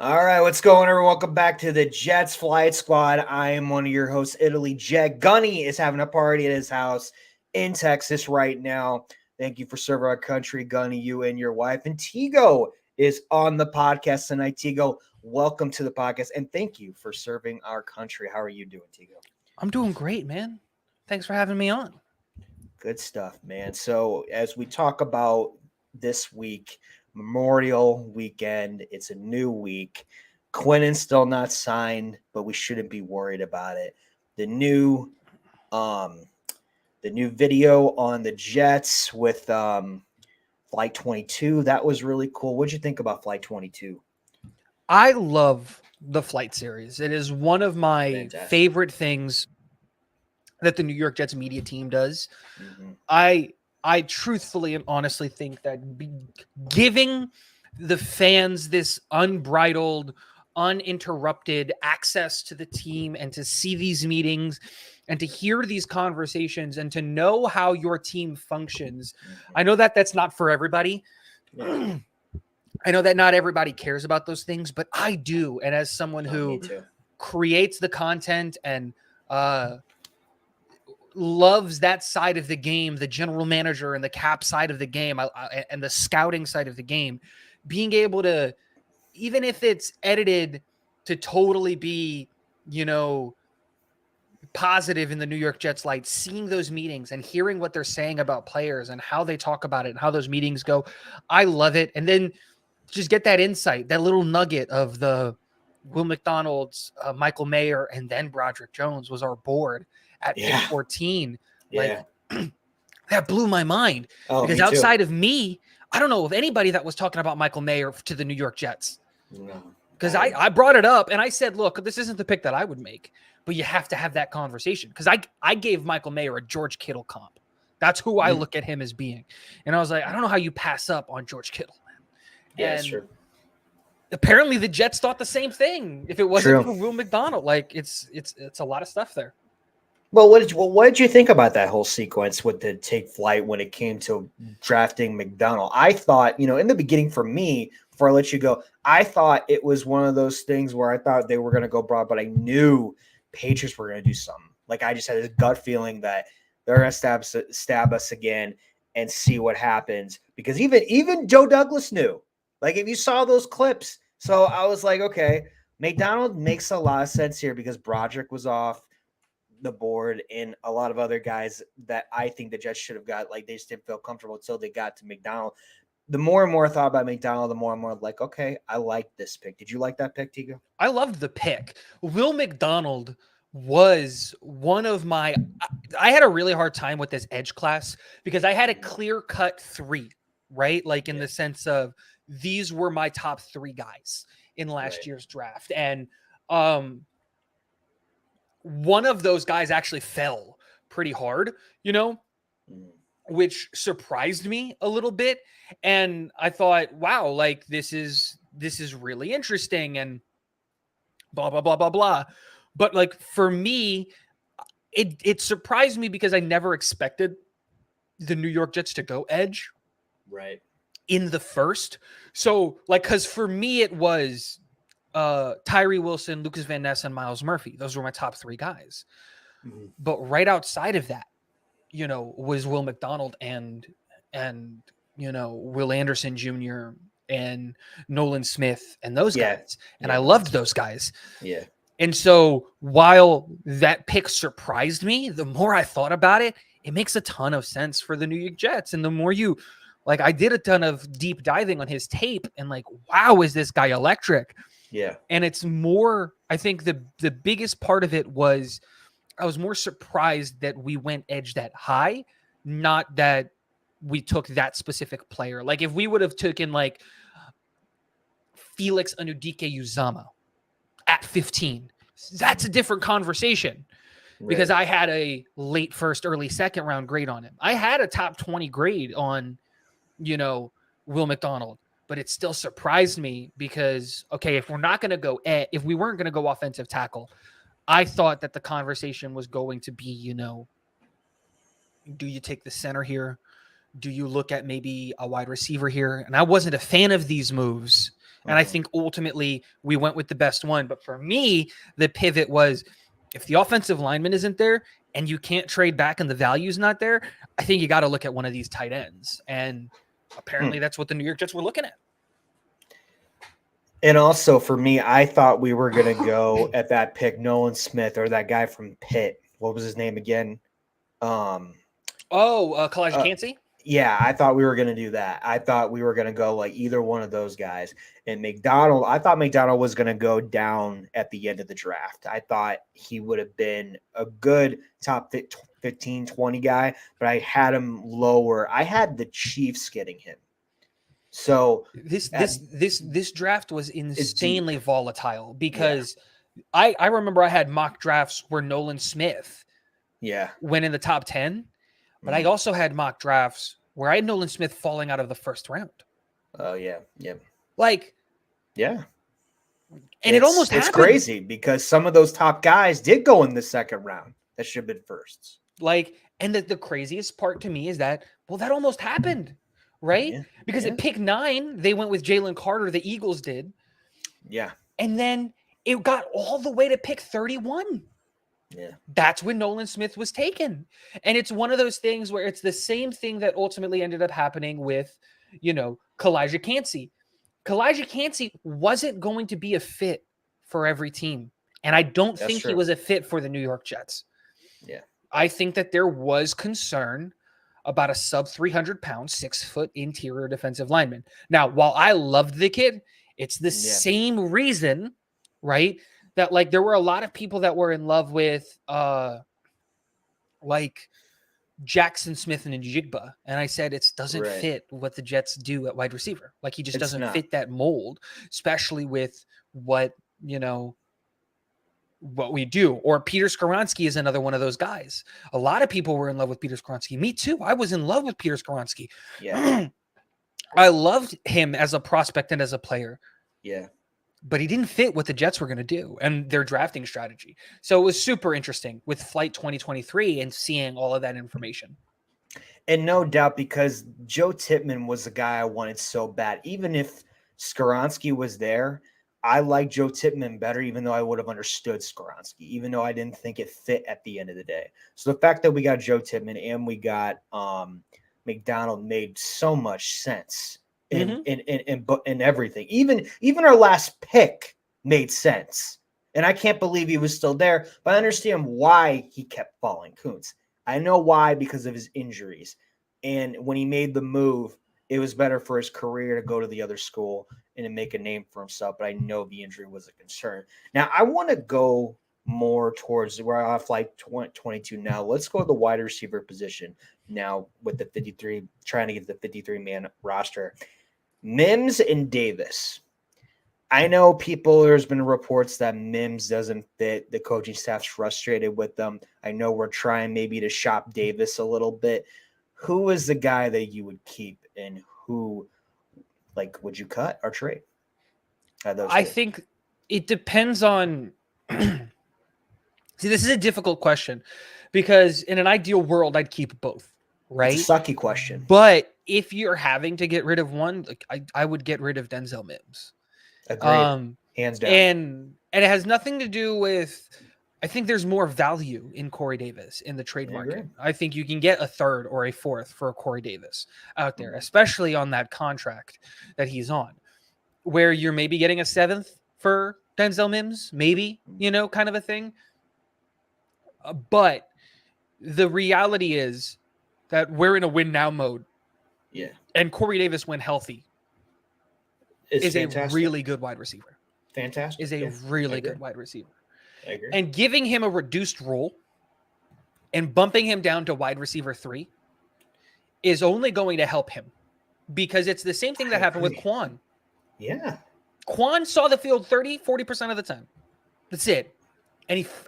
All right, what's going on, everyone? Welcome back to the Jets Flight Squad. I am one of your hosts, Italy Jet. Gunny is having a party at his house in Texas right now. Thank you for serving our country, Gunny, you and your wife. And Tigo is on the podcast tonight. Tigo, welcome to the podcast, and thank you for serving our country. How are you doing, Tigo? I'm doing great, man. Thanks for having me on. Good stuff, man. So as we talk about this week, Memorial Weekend, it's a new week. Quinnen's still not signed, but we shouldn't be worried about it. The new um the new video on the Jets with Flight 22, that was really cool. What'd you think about Flight 22? I love the flight series. It is one of my Fantastic. favorite things that the New York Jets media team does. Mm-hmm. I truthfully and honestly think that giving the fans this unbridled, uninterrupted access to the team and to see these meetings and to hear these conversations and to know how your team functions. I know that that's not for everybody. Yeah. I know that not everybody cares about those things, but I do. And as someone who creates the content and loves that side of the game, the general manager and the cap side of the game, and the scouting side of the game, being able to, even if it's edited to totally be, positive in the New York Jets light, seeing those meetings and hearing what they're saying about players and how they talk about it and how those meetings go, I love it. And then just get that insight, that little nugget of the Will McDonald's, Michael Mayer, and then Broderick Jones was our board at pick 14. Yeah. Like that blew my mind because me outside too. of me, I don't know of anybody that was talking about Michael Mayer to the New York Jets. No. Because I brought it up and I said, look, this isn't the pick that I would make, but you have to have that conversation. Because I gave Michael Mayer a George Kittle comp. That's who I look at him as being. And I was like, I don't know how you pass up on George Kittle. Yeah, that's true. Apparently the Jets thought the same thing. If it wasn't for Will McDonald, like it's a lot of stuff there. Well, what did you think about that whole sequence with the take flight when it came to drafting McDonald? I thought, in the beginning for me, before I let you go, I thought it was one of those things where I thought they were going to go broad, but I knew Patriots were going to do something. Like I just had this gut feeling that they're going to stab us again and see what happens. Because even Joe Douglas knew. Like if you saw those clips, so I was like, okay, McDonald makes a lot of sense here because Broderick was off the board and a lot of other guys that I think the Jets should have got, like they just didn't feel comfortable until they got to McDonald. The more and more I thought about McDonald, the more and more like, okay, I like this pick. Did you like that pick, Tigo? I loved the pick. Will McDonald was one of my – I had a really hard time with this edge class because I had a clear-cut 3, right? Like in the sense of these were my top 3 guys in last year's draft. And one of those guys actually fell pretty hard, which surprised me a little bit. And I thought, wow, like this is really interesting and blah, blah, blah, blah, blah. But like for me, it surprised me because I never expected the New York Jets to go edge in the first. So like, cause for me, it was Tyree Wilson, Lucas Van Ness, and Miles Murphy. Those were my top 3 guys. Mm-hmm. But right outside of that, was Will McDonald and Will Anderson Jr. and Nolan Smith and those guys. And I loved those guys. Yeah. And so while that pick surprised me, the more I thought about it, it makes a ton of sense for the New York Jets. And the more like I did a ton of deep diving on his tape and like, wow, is this guy electric? Yeah. And it's more, I think the biggest part of it was I was more surprised that we went edge that high, not that we took that specific player. Like if we would have taken like Felix Anudike-Uzomah at 15, that's a different conversation because I had a late first, early second round grade on him. I had a top 20 grade on, Will McDonald. But it still surprised me because, okay, if we weren't going to go offensive tackle, I thought that the conversation was going to be, do you take the center here? Do you look at maybe a wide receiver here? And I wasn't a fan of these moves And I think ultimately we went with the best one. But for me, the pivot was if the offensive lineman isn't there and you can't trade back and the value's not there, I think you got to look at one of these tight ends. And apparently that's what the New York Jets were looking at. And also for me, I thought we were going to go at that pick, Nolan Smith or that guy from Pitt. What was his name again? Kalijah Cansey? Yeah, I thought we were going to do that. I thought we were going to go like either one of those guys. And McDonald, I thought McDonald was going to go down at the end of the draft. I thought he would have been a good top 15, 20 guy, but I had him lower. I had the Chiefs getting him. So this draft was insanely volatile because I remember I had mock drafts where Nolan Smith went in the top 10. But I also had mock drafts where I had Nolan Smith falling out of the first round. Oh, yeah. Yeah. And it almost happened. It's crazy because some of those top guys did go in the second round. That should have been firsts. And the craziest part to me is that, that almost happened, right? Yeah. Because at pick 9, they went with Jalen Carter, the Eagles did. Yeah. And then it got all the way to pick 31. Yeah. That's when Nolan Smith was taken. And it's one of those things where it's the same thing that ultimately ended up happening with, Kalijah Cansey. Kalijah Cansey wasn't going to be a fit for every team. And I don't think he was a fit for the New York Jets. Yeah. I think that there was concern about a sub 300-pound, 6-foot interior defensive lineman. Now, while I loved the kid, it's the same reason, right? That there were a lot of people that were in love with Jackson Smith and Njigba. And I said, it doesn't fit what the Jets do at wide receiver. He just doesn't fit that mold, especially with what we do. Or Peter Skoronski is another one of those guys. A lot of people were in love with Peter Skoronski. Me too. I was in love with Peter Skoronski. Yeah. I loved him as a prospect and as a player. Yeah. But he didn't fit what the Jets were going to do and their drafting strategy. So it was super interesting with Flight 2023 and seeing all of that information. And no doubt, because Joe Tippmann was the guy I wanted so bad. Even if Skoronski was there, I like Joe Tippmann better, even though I would have understood Skoronski, even though I didn't think it fit at the end of the day. So the fact that we got Joe Tippmann and we got McDonald made so much sense. In everything, even our last pick made sense, and I can't believe he was still there. But I understand why he kept falling. Kuntz, I know why, because of his injuries, and when he made the move, it was better for his career to go to the other school and to make a name for himself. But I know the injury was a concern. Now I want to go more towards where I have like 22 now. Let's go to the wide receiver position now with the 53, trying to get the 53-man roster. Mims and Davis. I know there's been reports that Mims doesn't fit. The coaching staff's frustrated with them. I know we're trying maybe to shop Davis a little bit. Who is the guy that you would keep and who would you cut or trade? I think it depends on see, this is a difficult question because in an ideal world, I'd keep both. Right? It's a sucky question. But if you're having to get rid of one, I would get rid of Denzel Mims. Agreed. Hands down. And it has nothing to do with, I think there's more value in Corey Davis in the trade market. I think you can get a third or a fourth for a Corey Davis out there, especially on that contract that he's on, where you're maybe getting a seventh for Denzel Mims, maybe, kind of a thing. But the reality is, that we're in a win now mode. Yeah. And Corey Davis, when healthy, is fantastic. A really good wide receiver. Fantastic. Is a really good wide receiver. I agree. And giving him a reduced role and bumping him down to wide receiver 3 is only going to help him because it's the same thing that happened with Quan. Yeah. Quan saw the field 40% of the time. That's it.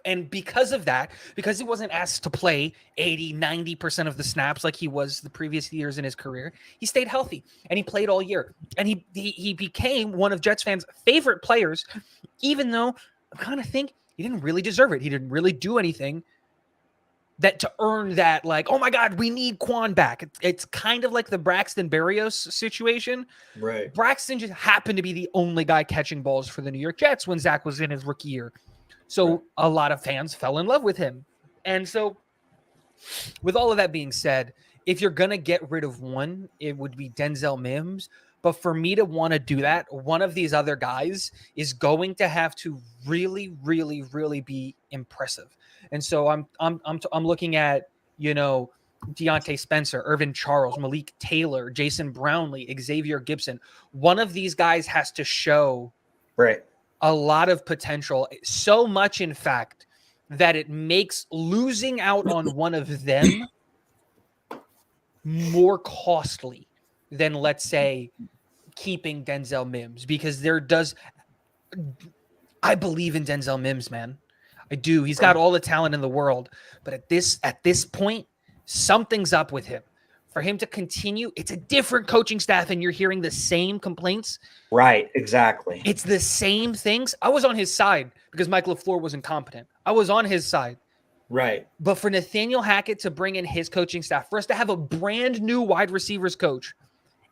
And because of that, because he wasn't asked to play 80, 90% of the snaps like he was the previous years in his career, he stayed healthy and he played all year. And he became one of Jets fans' favorite players, even though I kind of think he didn't really deserve it. He didn't really do anything. that to earn that, like, oh my God, we need Quan back. It's kind of like the Braxton Berrios situation. Right. Braxton just happened to be the only guy catching balls for the New York Jets when Zach was in his rookie year. So a lot of fans fell in love with him. And so with all of that being said, if you're going to get rid of one, it would be Denzel Mims. But for me to want to do that, one of these other guys is going to have to really, really, really be impressive. And so I'm looking at, Deontay Spencer, Irvin Charles, Malik Taylor, Jason Brownlee, Xavier Gibson. One of these guys has to show a lot of potential, so much, in fact, that it makes losing out on one of them more costly than, let's say, keeping Denzel Mims, because I believe in Denzel Mims, man. I do. He's got all the talent in the world, but at this point, something's up with him. For him to continue, it's a different coaching staff, and you're hearing the same complaints. Right, exactly. It's the same things. I was on his side because Mike LaFleur was incompetent. I was on his side. Right. But for Nathaniel Hackett to bring in his coaching staff, for us to have a brand new wide receivers coach,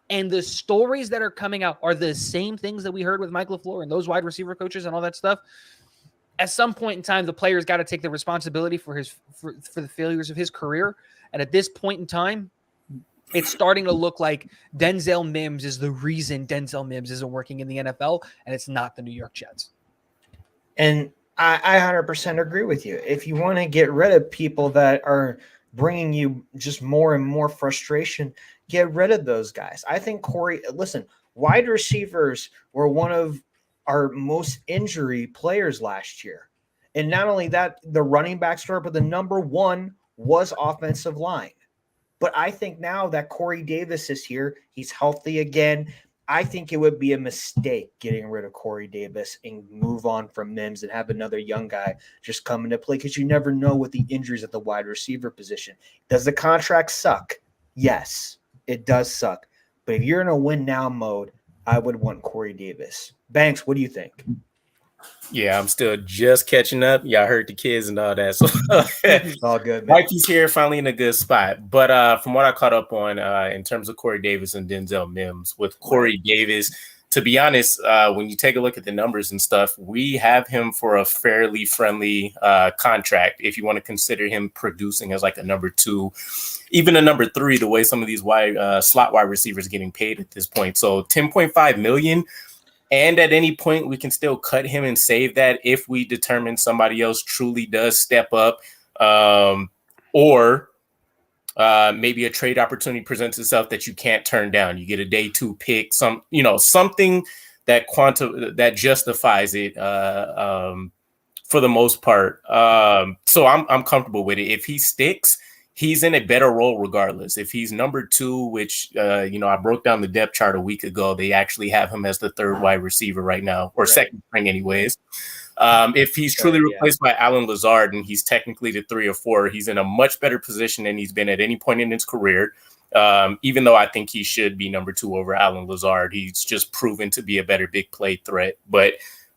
and the stories that are coming out are the same things that we heard with Mike LaFleur and those wide receiver coaches and all that stuff. At some point in time, the player's got to take the responsibility for the failures of his career. And at this point in time, it's starting to look like Denzel Mims is the reason Denzel Mims isn't working in the NFL, and it's not the New York Jets. And I 100% agree with you. If you want to get rid of people that are bringing you just more and more frustration, get rid of those guys. I think wide receivers were one of our most injury players last year. And not only that, the running back story, but the number one was offensive line. But I think now that Corey Davis is here, he's healthy again. I think it would be a mistake getting rid of Corey Davis and move on from Mims and have another young guy just come into play, because you never know with the injuries at the wide receiver position. Does the contract suck? Yes, it does suck. But if you're in a win now mode, I would want Corey Davis. Banks, what do you think? Yeah, I'm still just catching up. Y'all heard the kids and all that. So It's all good, man. Wifey's here, finally in a good spot. But from what I caught up on in terms of Corey Davis and Denzel Mims, with Corey Davis, to be honest, when you take a look at the numbers and stuff, we have him for a fairly friendly contract. If you want to consider him producing as like a number 2, even a number 3, the way some of these slot wide receivers are getting paid at this point. So $10.5 million. And at any point, we can still cut him and save that if we determine somebody else truly does step up, or maybe a trade opportunity presents itself that you can't turn down. You get a day 2 pick, something that justifies it for the most part. So I'm comfortable with it. If he sticks, he's in a better role regardless. If he's number 2, which, I broke down the depth chart a week ago, they actually have him as the 3rd wide receiver right now, or second string anyways. If he's truly replaced by Alan Lazard and he's technically the 3 or 4, he's in a much better position than he's been at any point in his career. Even though I think he should be number 2 over Alan Lazard, he's just proven to be a better big play threat. But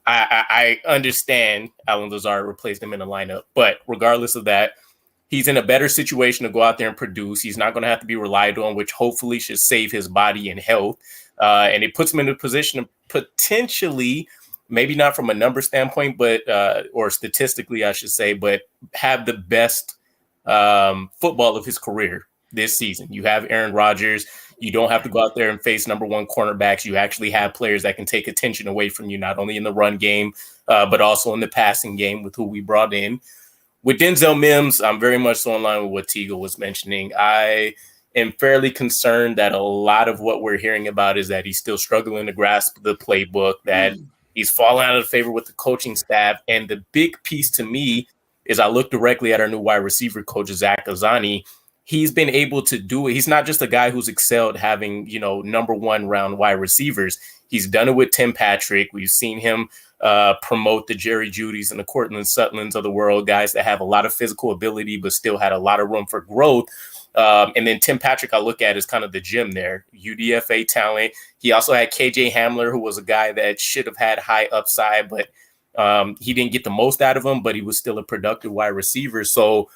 I understand Alan Lazard replaced him in the lineup. But regardless of that, he's in a better situation to go out there and produce. He's not going to have to be relied on, which hopefully should save his body and health. And it puts him in a position to potentially, maybe not from a number standpoint, but or statistically, I should say, but have the best football of his career this season. You have Aaron Rodgers. You don't have to go out there and face number 1 cornerbacks. You actually have players that can take attention away from you, not only in the run game, but also in the passing game with who we brought in. With Denzel Mims, I'm very much so in line with what Teagle was mentioning. I am fairly concerned that a lot of what we're hearing about is that he's still struggling to grasp the playbook, that he's fallen out of favor with the coaching staff. And the big piece to me is I look directly at our new wide receiver coach, Zach Azzani. He's been able to do it. He's not just a guy who's excelled having, number 1 round wide receivers. He's done it with Tim Patrick. We've seen him promote the Jerry Judys and the Cortland Sutlands of the world, guys that have a lot of physical ability, but still had a lot of room for growth. And then Tim Patrick, I look at as kind of the gem there, UDFA talent. He also had KJ Hamler, who was a guy that should have had high upside, but he didn't get the most out of him, but he was still a productive wide receiver. So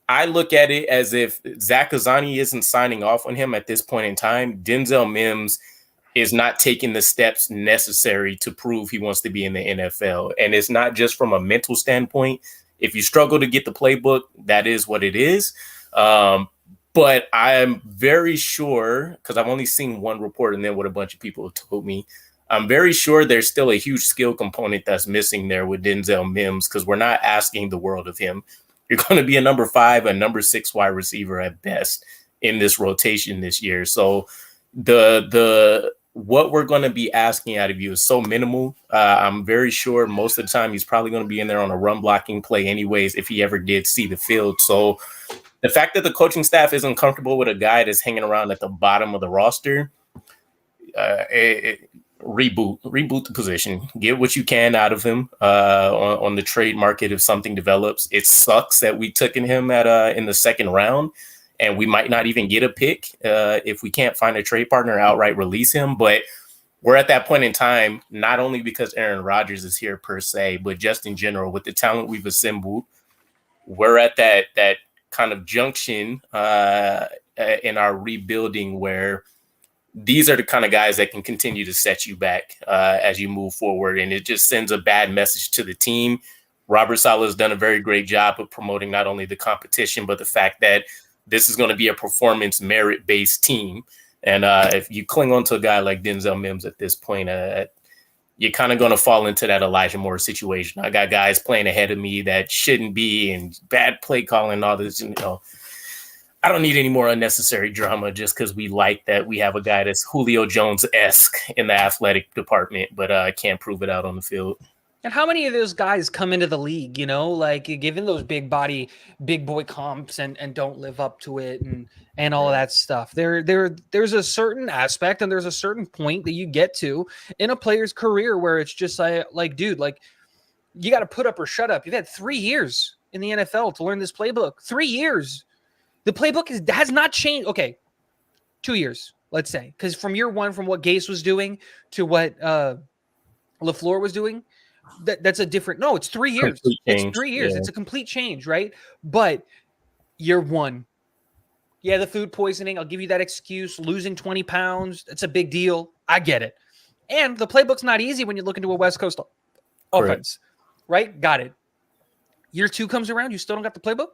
I look at it as if Zach Azani isn't signing off on him at this point in time. Denzel Mims is not taking the steps necessary to prove he wants to be in the NFL. And it's not just from a mental standpoint. If you struggle to get the playbook, that is what it is. But I'm very sure, because I've only seen one report and then what a bunch of people have told me, I'm very sure there's still a huge skill component that's missing there with Denzel Mims, because we're not asking the world of him. You're going to be a number 5, a number 6 wide receiver at best in this rotation this year. So the what we're going to be asking out of you is so minimal. I'm very sure most of the time he's probably going to be in there on a run blocking play anyways, if he ever did see the field. So the fact that the coaching staff isn't comfortable with a guy that's hanging around at the bottom of the roster, reboot the position, get what you can out of him on the trade market if something develops. It sucks that we took in him in the second round, and we might not even get a pick if we can't find a trade partner outright release him. But we're at that point in time, not only because Aaron Rodgers is here per se, but just in general with the talent we've assembled. We're at that kind of junction in our rebuilding where these are the kind of guys that can continue to set you back as you move forward. And it just sends a bad message to the team. Robert Saleh has done a very great job of promoting not only the competition, but the fact that this is going to be a performance merit-based team. And if you cling on to a guy like Denzel Mims at this point, you're kind of going to fall into that Elijah Moore situation. I got guys playing ahead of me that shouldn't be, and bad play calling and all this, I don't need any more unnecessary drama just because we like that we have a guy that's Julio Jones-esque in the athletic department, but can't prove it out on the field. And how many of those guys come into the league, like given those big boy comps and don't live up to it and all of that stuff? There's a certain aspect and there's a certain point that you get to in a player's career where it's just like, dude, like you got to put up or shut up. You've had 3 years in the NFL to learn this playbook. 3 years. The playbook has not changed. Okay, 2 years, let's say, because from year one, from what Gase was doing to what LaFleur was doing, that's a different. No, it's 3 years. It's 3 years. Yeah. It's a complete change, right? But year one, yeah, the food poisoning. I'll give you that excuse. Losing 20 pounds, it's a big deal. I get it. And the playbook's not easy when you look into a West Coast offense, right? Got it. Year 2 comes around, you still don't got the playbook.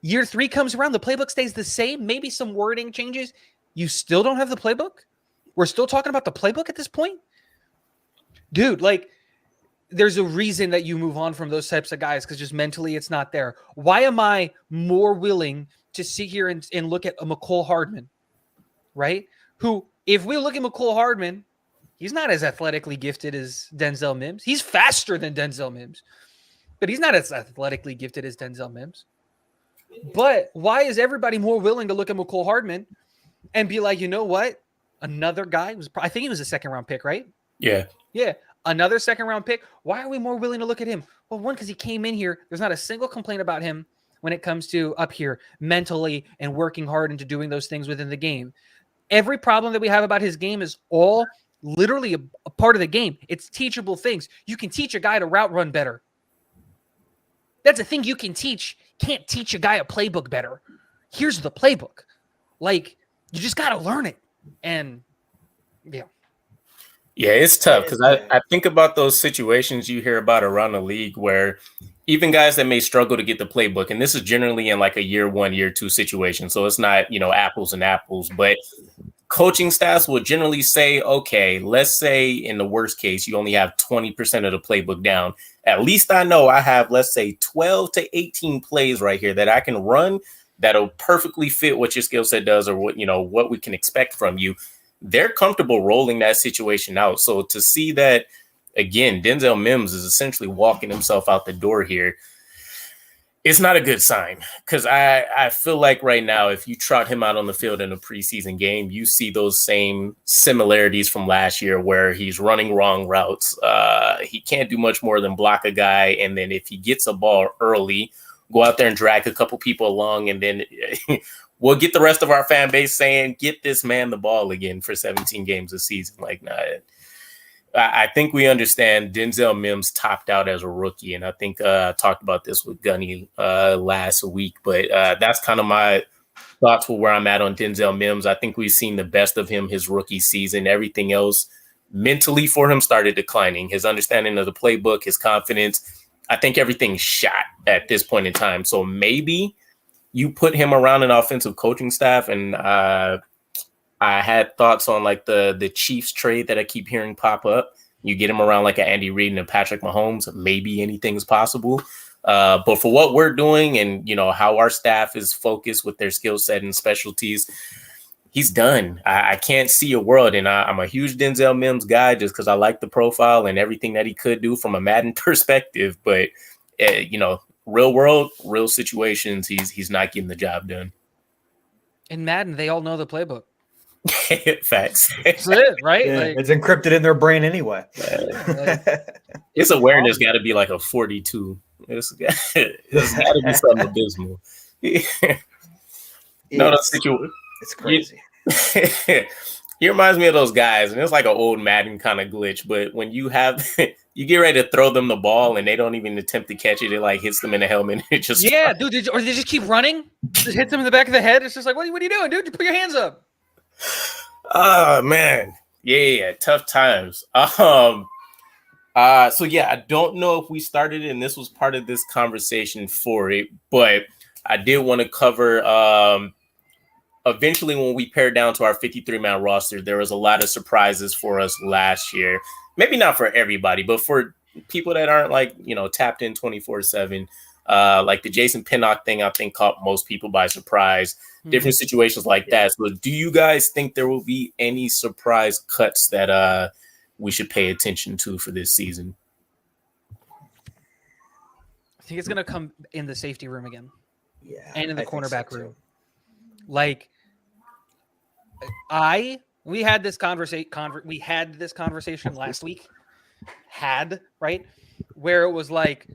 Year 3 comes around, the playbook stays the same. Maybe some wording changes. You still don't have the playbook? We're still talking about the playbook at this point? Dude, like, there's a reason that you move on from those types of guys because just mentally it's not there. Why am I more willing to sit here and look at a McCole Hardman, right? Who, if we look at McCole Hardman, he's not as athletically gifted as Denzel Mims. He's faster than Denzel Mims, but he's not as athletically gifted as Denzel Mims. But why is everybody more willing to look at McCole Hardman and be like, you know what? Another guy I think he was a second-round pick, right? Yeah. Yeah. Another second-round pick. Why are we more willing to look at him? Well, one, because he came in here. There's not a single complaint about him when it comes to up here mentally and working hard into doing those things within the game. Every problem that we have about his game is all literally a part of the game. It's teachable things. You can teach a guy to route run better. That's a thing you can teach. Can't teach a guy a playbook better. Here's the playbook. Like, you just got to learn it. And, yeah. Yeah, it's tough because I think about those situations you hear about around the league where even guys that may struggle to get the playbook, and this is generally in like a year 1, year 2 situation. So it's not, apples and apples, but coaching staffs will generally say, okay, let's say in the worst case, you only have 20% of the playbook down. At least I know I have, let's say 12 to 18 plays right here that I can run that'll perfectly fit what your skill set does or what we can expect from you. They're comfortable rolling that situation out. So to see that, again, Denzel Mims is essentially walking himself out the door here, it's not a good sign because I feel like right now, if you trot him out on the field in a preseason game, you see those same similarities from last year where he's running wrong routes. He can't do much more than block a guy. And then if he gets a ball early, go out there and drag a couple people along. And then we'll get the rest of our fan base saying, get this man the ball again for 17 games a season. Like, nah, I think we understand Denzel Mims topped out as a rookie, and I think I talked about this with Gunny last week, but that's kind of my thoughts for where I'm at on Denzel Mims. I think we've seen the best of him his rookie season. Everything else mentally for him started declining. His understanding of the playbook, his confidence, I think everything's shot at this point in time. So maybe you put him around an offensive coaching staff, and I had thoughts on like the Chiefs trade that I keep hearing pop up. You get him around like an Andy Reid and a Patrick Mahomes, maybe anything's possible. But for what we're doing and, you know, how our staff is focused with their skill set and specialties, he's done. I can't see a world. And I'm a huge Denzel Mims guy just because I like the profile and everything that he could do from a Madden perspective. But, you know, real world, real situations, he's not getting the job done. In Madden, they all know the playbook. Facts. That's it, right? Yeah, it's encrypted in their brain anyway. His awareness got to be like a 42. It's got to be something abysmal. It's crazy. He reminds me of those guys, and it's like an old Madden kind of glitch. But when you have, you get ready to throw them the ball, and they don't even attempt to catch it, it like hits them in the helmet. And it just dude. Or they just keep running, just hits them in the back of the head. It's just like, what are you doing, dude? You put your hands up. Oh man, yeah, tough times. So yeah, I don't know if we started, and this was part of this conversation for it, but I did want to cover. Eventually, when we pared down to our 53-man roster, there was a lot of surprises for us last year. Maybe not for everybody, but for people that aren't like, you know, tapped in 24/7. Like the Jason Pinnock thing, I think caught most people by surprise. Different situations like that. So do you guys think there will be any surprise cuts that we should pay attention to for this season? I think it's going to come in the safety room again. Yeah. And in the cornerback room. Like, we had this conversation last week. Right? Where it was like,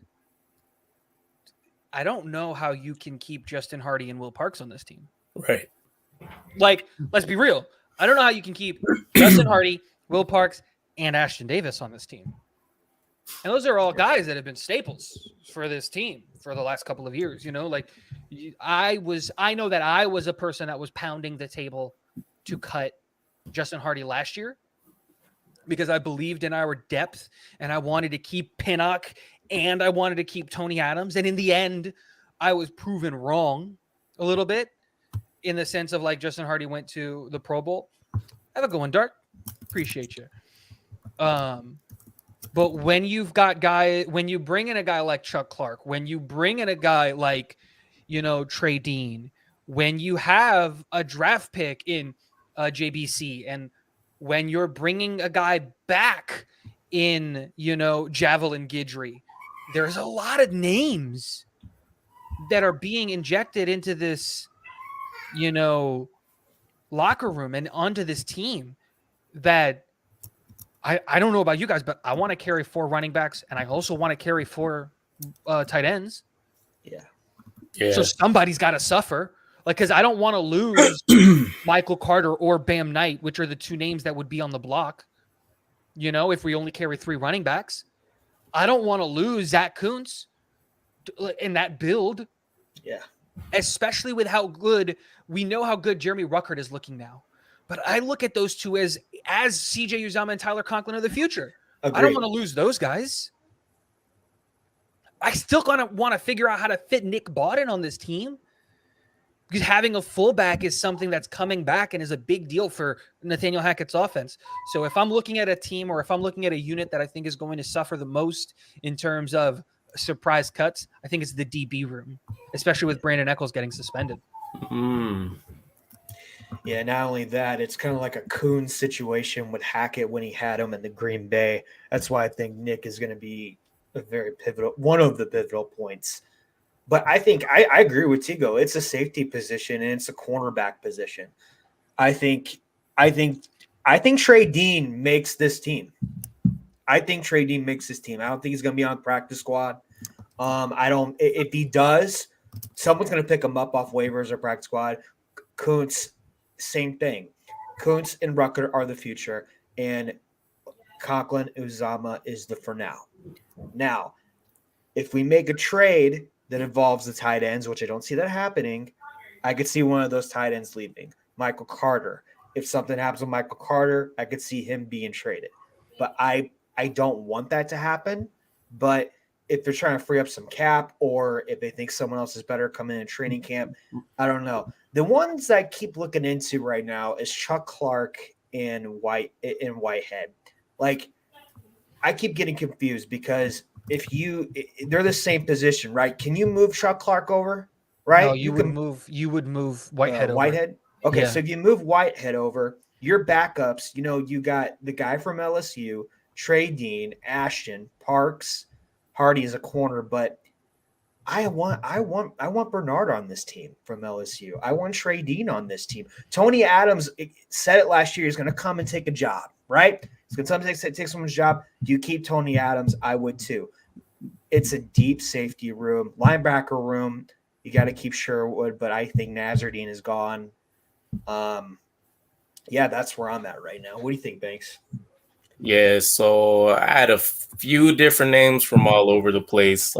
I don't know how you can keep Justin Hardy and Will Parks on this team. Right. Like, let's be real. I don't know how you can keep Justin Hardy, Will Parks, and Ashton Davis on this team. And those are all guys that have been staples for this team for the last couple of years. You know, like I know that I was a person that was pounding the table to cut Justin Hardy last year because I believed in our depth and I wanted to keep Pinnock and I wanted to keep Tony Adams. And in the end, I was proven wrong a little bit in the sense of like Justin Hardy went to the Pro Bowl. Have a good one, Dark. Appreciate you. But when you've got when you bring in a guy like Chuck Clark, when you bring in a guy like, you know, Trey Dean, when you have a draft pick in JBC, and when you're bringing a guy back in, you know, Javelin Guidry, there's a lot of names that are being injected into this, you know, locker room and onto this team that I don't know about you guys, but I want to carry 4 running backs and I also want to carry 4 tight ends. Yeah. So somebody's got to suffer. Like, because I don't want to lose Michael Carter or Bam Knight, which are the 2 names that would be on the block. You know, if we only carry 3 running backs, I don't want to lose Zach Kuntz in that build. Yeah. Especially with how good we know how good Jeremy Ruckert is looking now. But I look at those 2 as CJ Uzomah and Tyler Conklin of the future. Agreed. I don't want to lose those guys. I still want to figure out how to fit Nick Bodden on this team because having a fullback is something that's coming back and is a big deal for Nathaniel Hackett's offense. So if I'm looking at a team or if I'm looking at a unit that I think is going to suffer the most in terms of surprise cuts, I think it's the DB room, especially with Brandon Echols getting suspended. Yeah, not only that, it's kind of like a Coon situation with Hackett when he had him in the Green Bay. That's why I think Nick is going to be one of the pivotal points. But I think I agree with Tigo. It's a safety position and it's a cornerback position. I think Trey Dean makes this team. I don't think he's going to be on the practice squad. If he does, someone's going to pick him up off waivers or practice squad. Kuntz, same thing. Kuntz and Rucker are the future. And Conklin Uzama is the for now. Now, if we make a trade that involves the tight ends, which I don't see that happening, I could see one of those tight ends leaving. Michael Carter. If something happens with Michael Carter, I could see him being traded. But I don't want that to happen. But if they're trying to free up some cap, or if they think someone else is better coming in training camp, I don't know. The ones that I keep looking into right now is Chuck Clark and Whitehead. Like, I keep getting confused because they're the same position, right? Can you move Chuck Clark over? Right? No, you would move Whitehead over. Whitehead? Okay, Yeah. so if you move Whitehead over, your backups, you got the guy from LSU, Trey Dean, Ashton, Parks, Hardy is a corner, but I want Bernard on this team from LSU. I want Trey Dean on this team. Tony Adams said it last year. He's going to come and take a job, right? He's going to come take someone's job. Do you keep Tony Adams? I would too. It's a deep safety room, linebacker room. You got to keep Sherwood, but I think Nazardine is gone. Yeah, that's where I'm at right now. What do you think, Banks? Yeah, so I had a few different names from all over the place,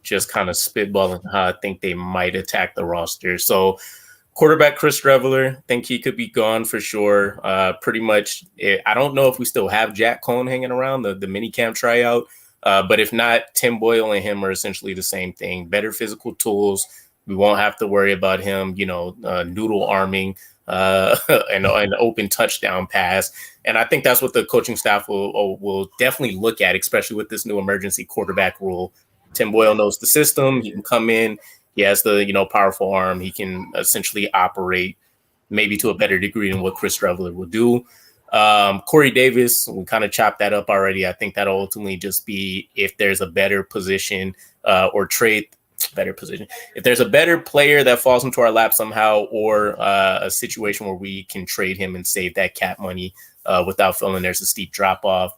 just kind of spitballing how I think they might attack the roster. So quarterback Chris Reveler, think he could be gone for sure. Pretty much, I don't know if we still have Jack Cohn hanging around, the minicamp tryout. But if not, Tim Boyle and him are essentially the same thing. Better physical tools. We won't have to worry about him, noodle arming and an open touchdown pass. And I think that's what the coaching staff will definitely look at, especially with this new emergency quarterback rule. Tim Boyle knows the system. He can come in. He has the, powerful arm. He can essentially operate maybe to a better degree than what Chris Reveler will do. Corey Davis, we kind of chopped that up already. I think that'll ultimately just be if there's a better position or trade better position. If there's a better player that falls into our lap somehow, or a situation where we can trade him and save that cap money without feeling there's a steep drop off.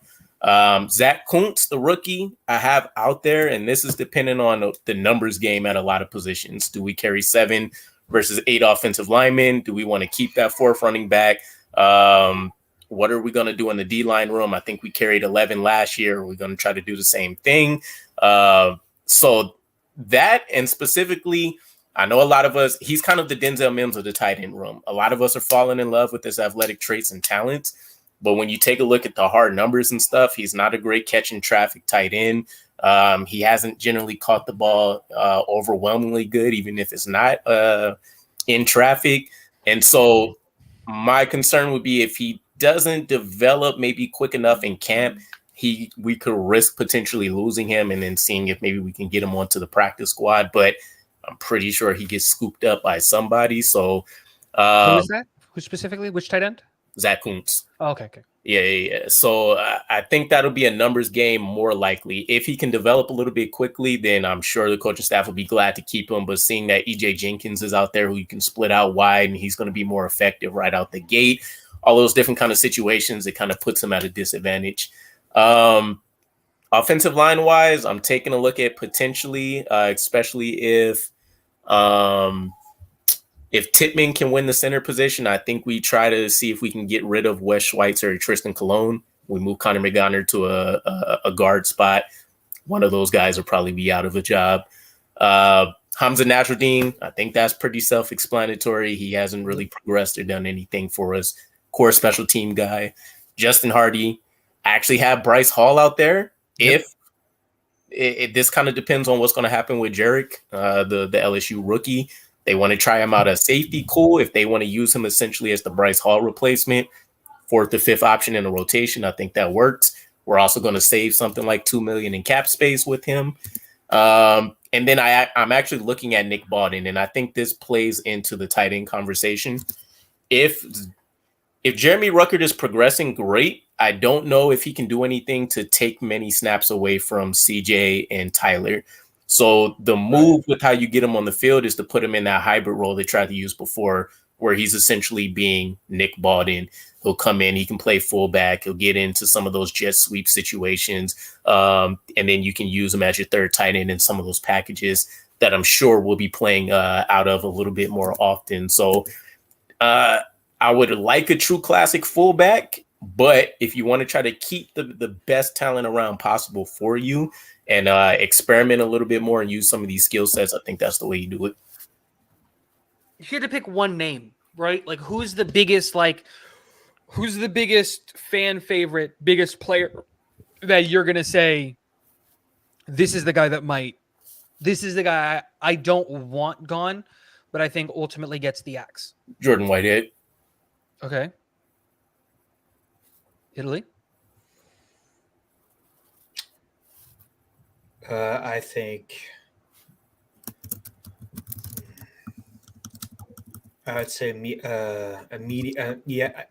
Zach Kuntz, the rookie, I have out there, and this is dependent on the numbers game at a lot of positions. Do we carry 7 versus 8 offensive linemen? Do we want to keep that 4th running back? What are we going to do in the D-line room? I think we carried 11 last year. We're going to try to do the same thing. So that, and specifically, I know a lot of us, he's kind of the Denzel Mims of the tight end room. A lot of us are falling in love with his athletic traits and talents. But when you take a look at the hard numbers and stuff, he's not a great catching traffic tight end. He hasn't generally caught the ball overwhelmingly good, even if it's not in traffic. And so my concern would be if he doesn't develop maybe quick enough in camp, we could risk potentially losing him and then seeing if maybe we can get him onto the practice squad. But I'm pretty sure he gets scooped up by somebody. So who is that? Who specifically? Which tight end? Zach Kuntz. Oh, okay. Yeah. So I think that'll be a numbers game more likely. If he can develop a little bit quickly, then I'm sure the coaching staff will be glad to keep him. But seeing that EJ Jenkins is out there who you can split out wide and he's going to be more effective right out the gate, all those different kind of situations, it kind of puts him at a disadvantage. Offensive line wise, I'm taking a look at potentially, especially if Tippmann can win the center position. I think we try to see if we can get rid of Wes Schweitzer or Tristan Colon. We move Connor McGoner to a guard spot. One of those guys will probably be out of a job. Hamza Nasruddin, I think that's pretty self-explanatory. He hasn't really progressed or done anything for us. Core special team guy. Justin Hardy. I actually have Bryce Hall out there. Yep. If this kind of depends on what's going to happen with Jarek, the LSU rookie. They want to try him out as safety, cool. If they want to use him essentially as the Bryce Hall replacement, 4th or 5th option in a rotation, I think that works. We're also going to save something like $2 million in cap space with him. And then I'm actually looking at Nick Bawden, and I think this plays into the tight end conversation. If Jeremy Ruckert is progressing, great. I don't know if he can do anything to take many snaps away from CJ and Tyler. So the move with how you get him on the field is to put him in that hybrid role they tried to use before, where he's essentially being Nick Bawden. He'll come in, he can play fullback, he'll get into some of those jet sweep situations, and then you can use him as your 3rd tight end in some of those packages that I'm sure we'll be playing out of a little bit more often. So I would like a true classic fullback. But if you want to try to keep the best talent around possible for you and experiment a little bit more and use some of these skill sets, I think that's the way you do it. If you had to pick one name, right? Like who's the biggest fan favorite, biggest player that you're going to say, this is the guy I don't want gone, but I think ultimately gets the axe? Jordan Whitehead. Okay. Italy? I think I would say immediate. Yeah.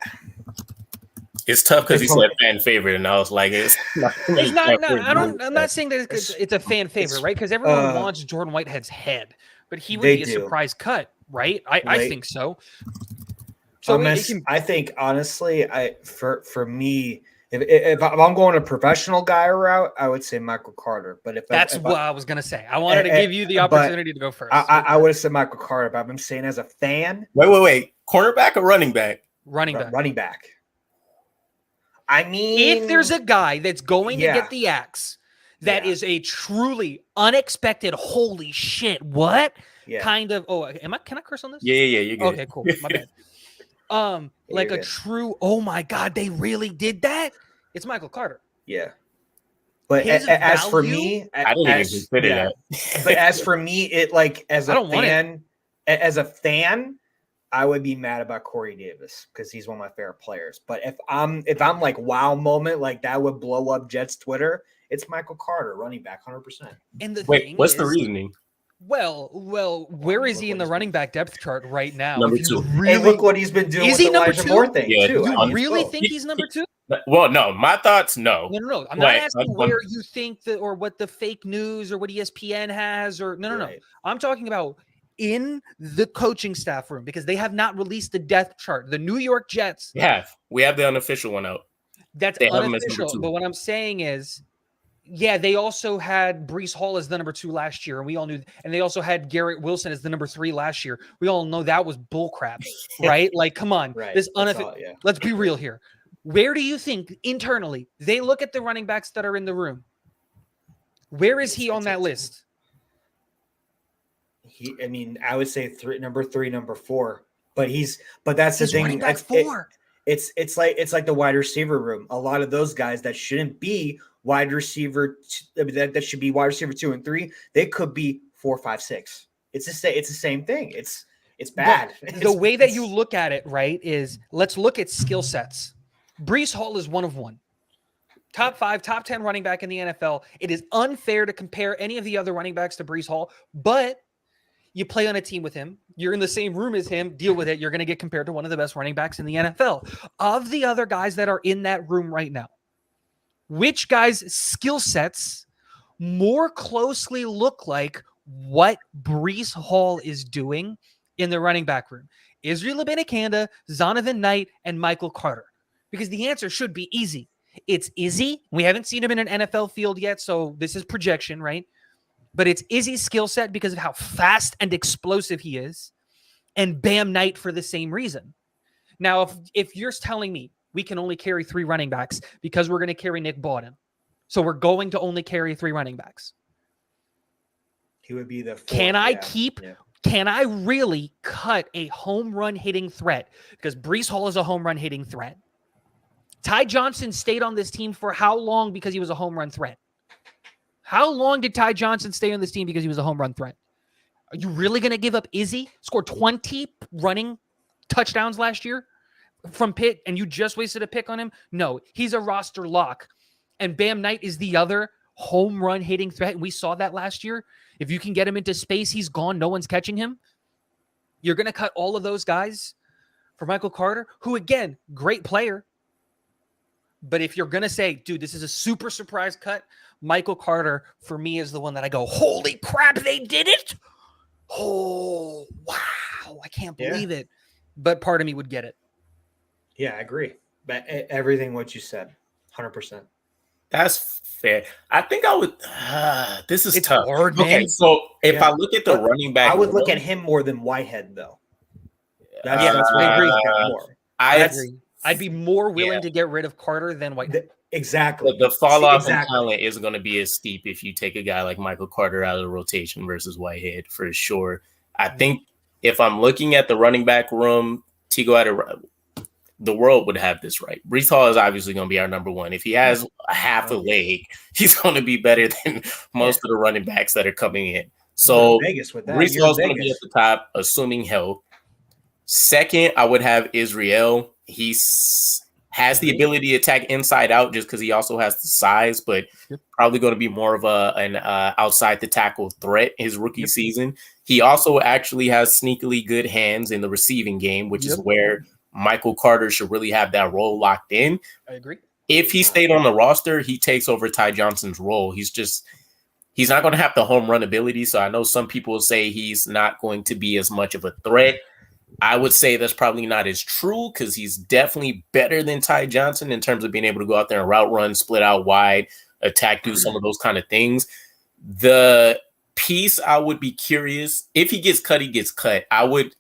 It's tough because he said fan favorite, and I was like, it's not. I'm not saying that it's a fan favorite, right? Because everyone wants Jordan Whitehead's head, but he would be a surprise cut, right? I think so. So I think honestly, for me, if I'm going a professional guy route, I would say Michael Carter. But if what I was gonna say, I wanted to give you the opportunity to go first. I would have said Michael Carter, but I'm saying as a fan. Wait, cornerback or running back? Running back. I mean, if there's a guy that's going to get the axe, that is a truly unexpected, holy shit, what kind of? Oh, can I curse on this? Yeah, you're good. Okay, cool. My bad. Like a true, oh my God, they really did that? It's Michael Carter. Yeah. But as for me, I didn't even consider that. But as for me, it like as a fan, I would be mad about Corey Davis because he's one of my favorite players. But if I'm like wow moment, like that would blow up Jets Twitter, it's Michael Carter, running back, 100%. And what's the reasoning? Well, where is he in the running back depth chart right now? Number 2. And look what he's been doing with the Elijah Moore thing, too. You really think he's number 2? Well, no. My thoughts, no. No. I'm not asking where you think that or what the fake news or what ESPN has or no. I'm talking about in the coaching staff room because they have not released the depth chart. The New York Jets. We have the unofficial one out. That's unofficial. But what I'm saying is, they also had Breece Hall as the number 2 last year, and we all knew. And they also had Garrett Wilson as the number 3 last year. We all know that was bullcrap, right? Like, come on, this unofficial. Let's be real here. Where do you think internally they look at the running backs that are in the room? Where is he on that list? I would say number 3, number 4, but that's the thing. Running back 4. It's like the wide receiver room. A lot of those guys that shouldn't be wide receiver, that should be wide receiver 2 and 3. They could be 4, 5, 6. It's the same thing. It's bad. The way that you look at it, right, is let's look at skill sets. Breece Hall is one of one. Top 5, top 10 running back in the NFL. It is unfair to compare any of the other running backs to Breece Hall, but you play on a team with him. You're in the same room as him. Deal with it. You're going to get compared to one of the best running backs in the NFL. Of the other guys that are in that room right now, which guys' skill sets more closely look like what Breece Hall is doing in the running back room? Israel Abanikanda, Zonovan Knight, and Michael Carter. Because the answer should be easy. It's Izzy. We haven't seen him in an NFL field yet, so this is projection, right? But it's Izzy's skill set because of how fast and explosive he is, and Bam Knight for the same reason. Now, if you're telling me we can only carry 3 running backs because we're going to carry Nick Bawden, so we're going to only carry 3 running backs. He would be the 4th. Can I really cut a home run hitting threat? Because Breece Hall is a home run hitting threat. Ty Johnson stayed on this team for how long because he was a home run threat? How long did Ty Johnson stay on this team because he was a home run threat? Are you really going to give up Izzy? Scored 20 running touchdowns last year from Pitt, and you just wasted a pick on him? No, he's a roster lock. And Bam Knight is the other home run hitting threat. We saw that last year. If you can get him into space, he's gone. No one's catching him. You're going to cut all of those guys for Michael Carter, who, again, great player. But if you're going to say, dude, this is a super surprise cut, Michael Carter, for me, is the one that I go, holy crap, they did it? Oh, wow, I can't believe it. But part of me would get it. Yeah, I agree. But everything what you said, 100%. That's fair. I think I would. It's tough. Hard, man. Okay, so if I look at the running back, I would look at him more than Whitehead, though. I agree. I agree. I'd be more willing to get rid of Carter than Whitehead. Exactly. The fall off in exactly. talent isn't going to be as steep if you take a guy like Michael Carter out of the rotation versus Whitehead, for sure. I think if I'm looking at the running back room, the world would have this right. Breece Hall is obviously going to be our number one. If he has a half a leg, he's going to be better than most of the running backs that are coming in. So Breece Hall is going to be at the top, assuming health. Second, I would have Israel. Has the ability to attack inside out just because he also has the size, but probably going to be more of an outside the tackle threat his rookie season. He also actually has sneakily good hands in the receiving game, which is where Michael Carter should really have that role locked in. I agree. If he stayed on the roster, he takes over Ty Johnson's role. He's not going to have the home run ability. So I know some people will say he's not going to be as much of a threat. I would say that's probably not as true because he's definitely better than Ty Johnson in terms of being able to go out there and route run, split out wide, attack, do some of those kind of things. The piece I would be curious, if he gets cut, he gets cut. I would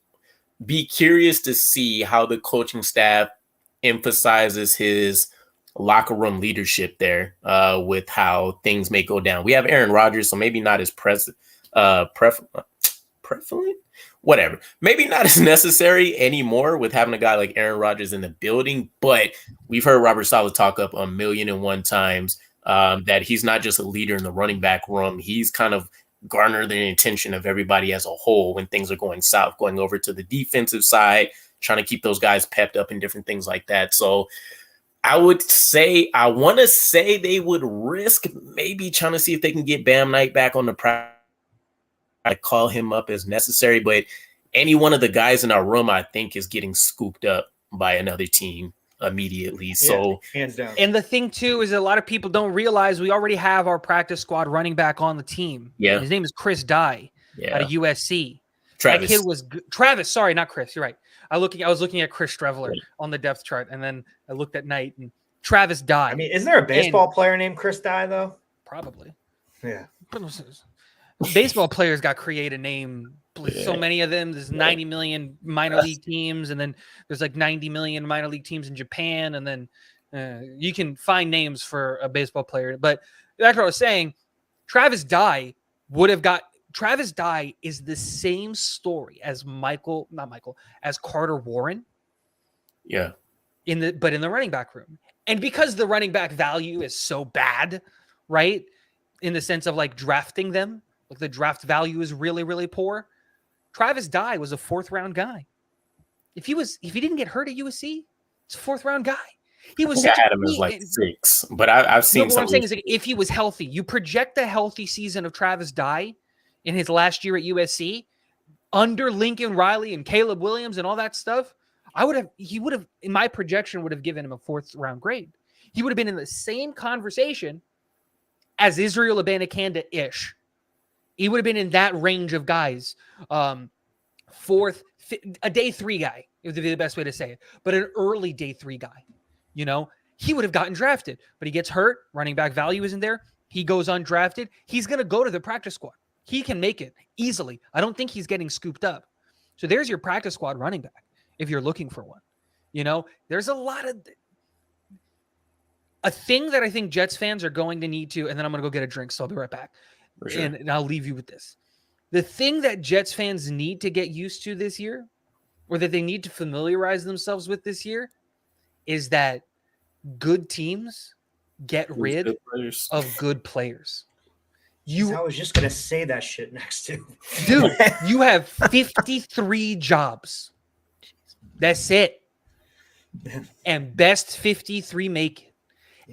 be curious to see how the coaching staff emphasizes his locker room leadership there with how things may go down. We have Aaron Rodgers, so maybe not as prevalent. Whatever. Maybe not as necessary anymore with having a guy like Aaron Rodgers in the building, but we've heard Robert Saleh talk up 1,000,001 times that he's not just a leader in the running back room. He's kind of garnered the attention of everybody as a whole when things are going south, going over to the defensive side, trying to keep those guys pepped up and different things like that. So I want to say they would risk maybe trying to see if they can get Bam Knight back on the practice. I call him up as necessary, but any one of the guys in our room, I think, is getting scooped up by another team immediately. So hands down. And the thing too is a lot of people don't realize we already have our practice squad running back on the team. Yeah, his name is Chris Dye out of USC. Travis. That kid was Travis. Sorry, not Chris. You're right. I was looking at Chris Streveler on the depth chart, and then I looked at Knight and Travis Dye. I mean, isn't there a baseball player named Chris Dye though? Probably. Yeah. Baseball players got created name. So many of them. There's 90 million minor league teams, and then there's like 90 million minor league teams in Japan, and then you can find names for a baseball player. But that's what I was saying. Travis Dye is the same story as as Carter Warren. Yeah. In the running back room. And because the running back value is so bad, right? In the sense of like drafting them, like the draft value is really, really poor. Travis Dye was a 4th round guy. If he didn't get hurt at USC, it's a 4th round guy. He was. I had him as like 6, but I've seen. What I'm saying is, like, if he was healthy, you project a healthy season of Travis Dye in his last year at USC under Lincoln Riley and Caleb Williams and all that stuff. He would have, in my projection, would have given him a 4th round grade. He would have been in the same conversation as Israel Abanikanda-ish. He would have been in that range of guys. 4th, a day 3 guy, it would be the best way to say it, but an early day 3 guy. You know, he would have gotten drafted, but he gets hurt. Running back value isn't there. He goes undrafted. He's going to go to the practice squad. He can make it easily. I don't think he's getting scooped up. So there's your practice squad running back if you're looking for one. You know, there's a thing that I think Jets fans are going to need to, and then I'm going to go get a drink, so I'll be right back. Sure. And I'll leave you with this. The thing that Jets fans need to get used to this year, or that they need to familiarize themselves with this year, is that good teams get rid of good players. I was just going to say that shit next to. Dude, you have 53 jobs. That's it. And best 53 make it.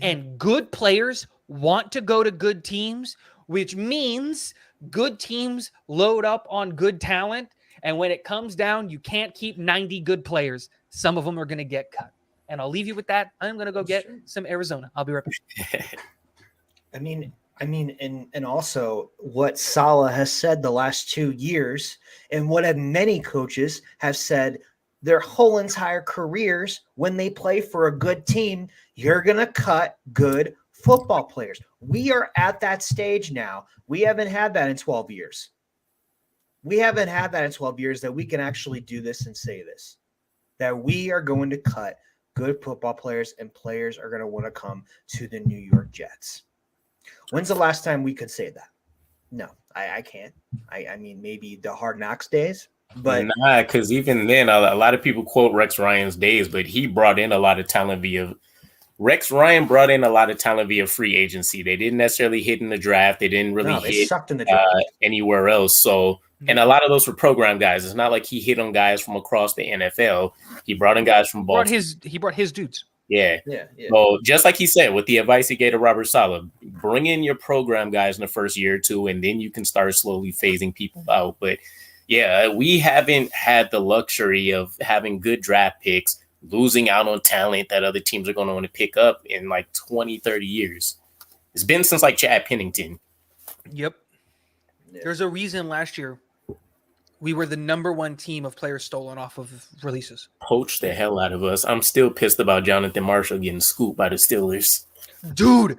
And good players want to go to good teams, which means good teams load up on good talent. And when it comes down, you can't keep 90 good players. Some of them are going to get cut. And I'll leave you with that. I'm going to go get some Arizona. I'll be right back. I mean, and also what Saleh has said the last 2 years, and what many coaches have said their whole entire careers, when they play for a good team, you're going to cut good football players. We are at that stage now. We haven't had that in 12 years. We haven't had that in 12 years that we can actually do this and say this, that we are going to cut good football players, and players are going to want to come to the New York Jets. When's the last time we could say that? No, I can't. I mean, maybe the Hard Knocks days, but nah, because even then, a lot of people quote Rex Ryan's days, but he brought in a lot of talent via free agency. They didn't necessarily hit in the draft. They didn't really hit sucked in the draft. Anywhere else. So, and a lot of those were program guys. It's not like he hit on guys from across the NFL. He brought in guys from Baltimore. He brought his dudes. Yeah. So just like he said, with the advice he gave to Robert Saleh, bring in your program guys in the first year or two, and then you can start slowly phasing people out. But yeah, we haven't had the luxury of having good draft picks, losing out on talent that other teams are going to want to pick up in like 20, 30 years. It's been since like Chad Pennington. Yep. There's a reason last year we were the number one team of players stolen off of releases. Poached the hell out of us. I'm still pissed about Jonathan Marshall getting scooped by the Steelers. Dude,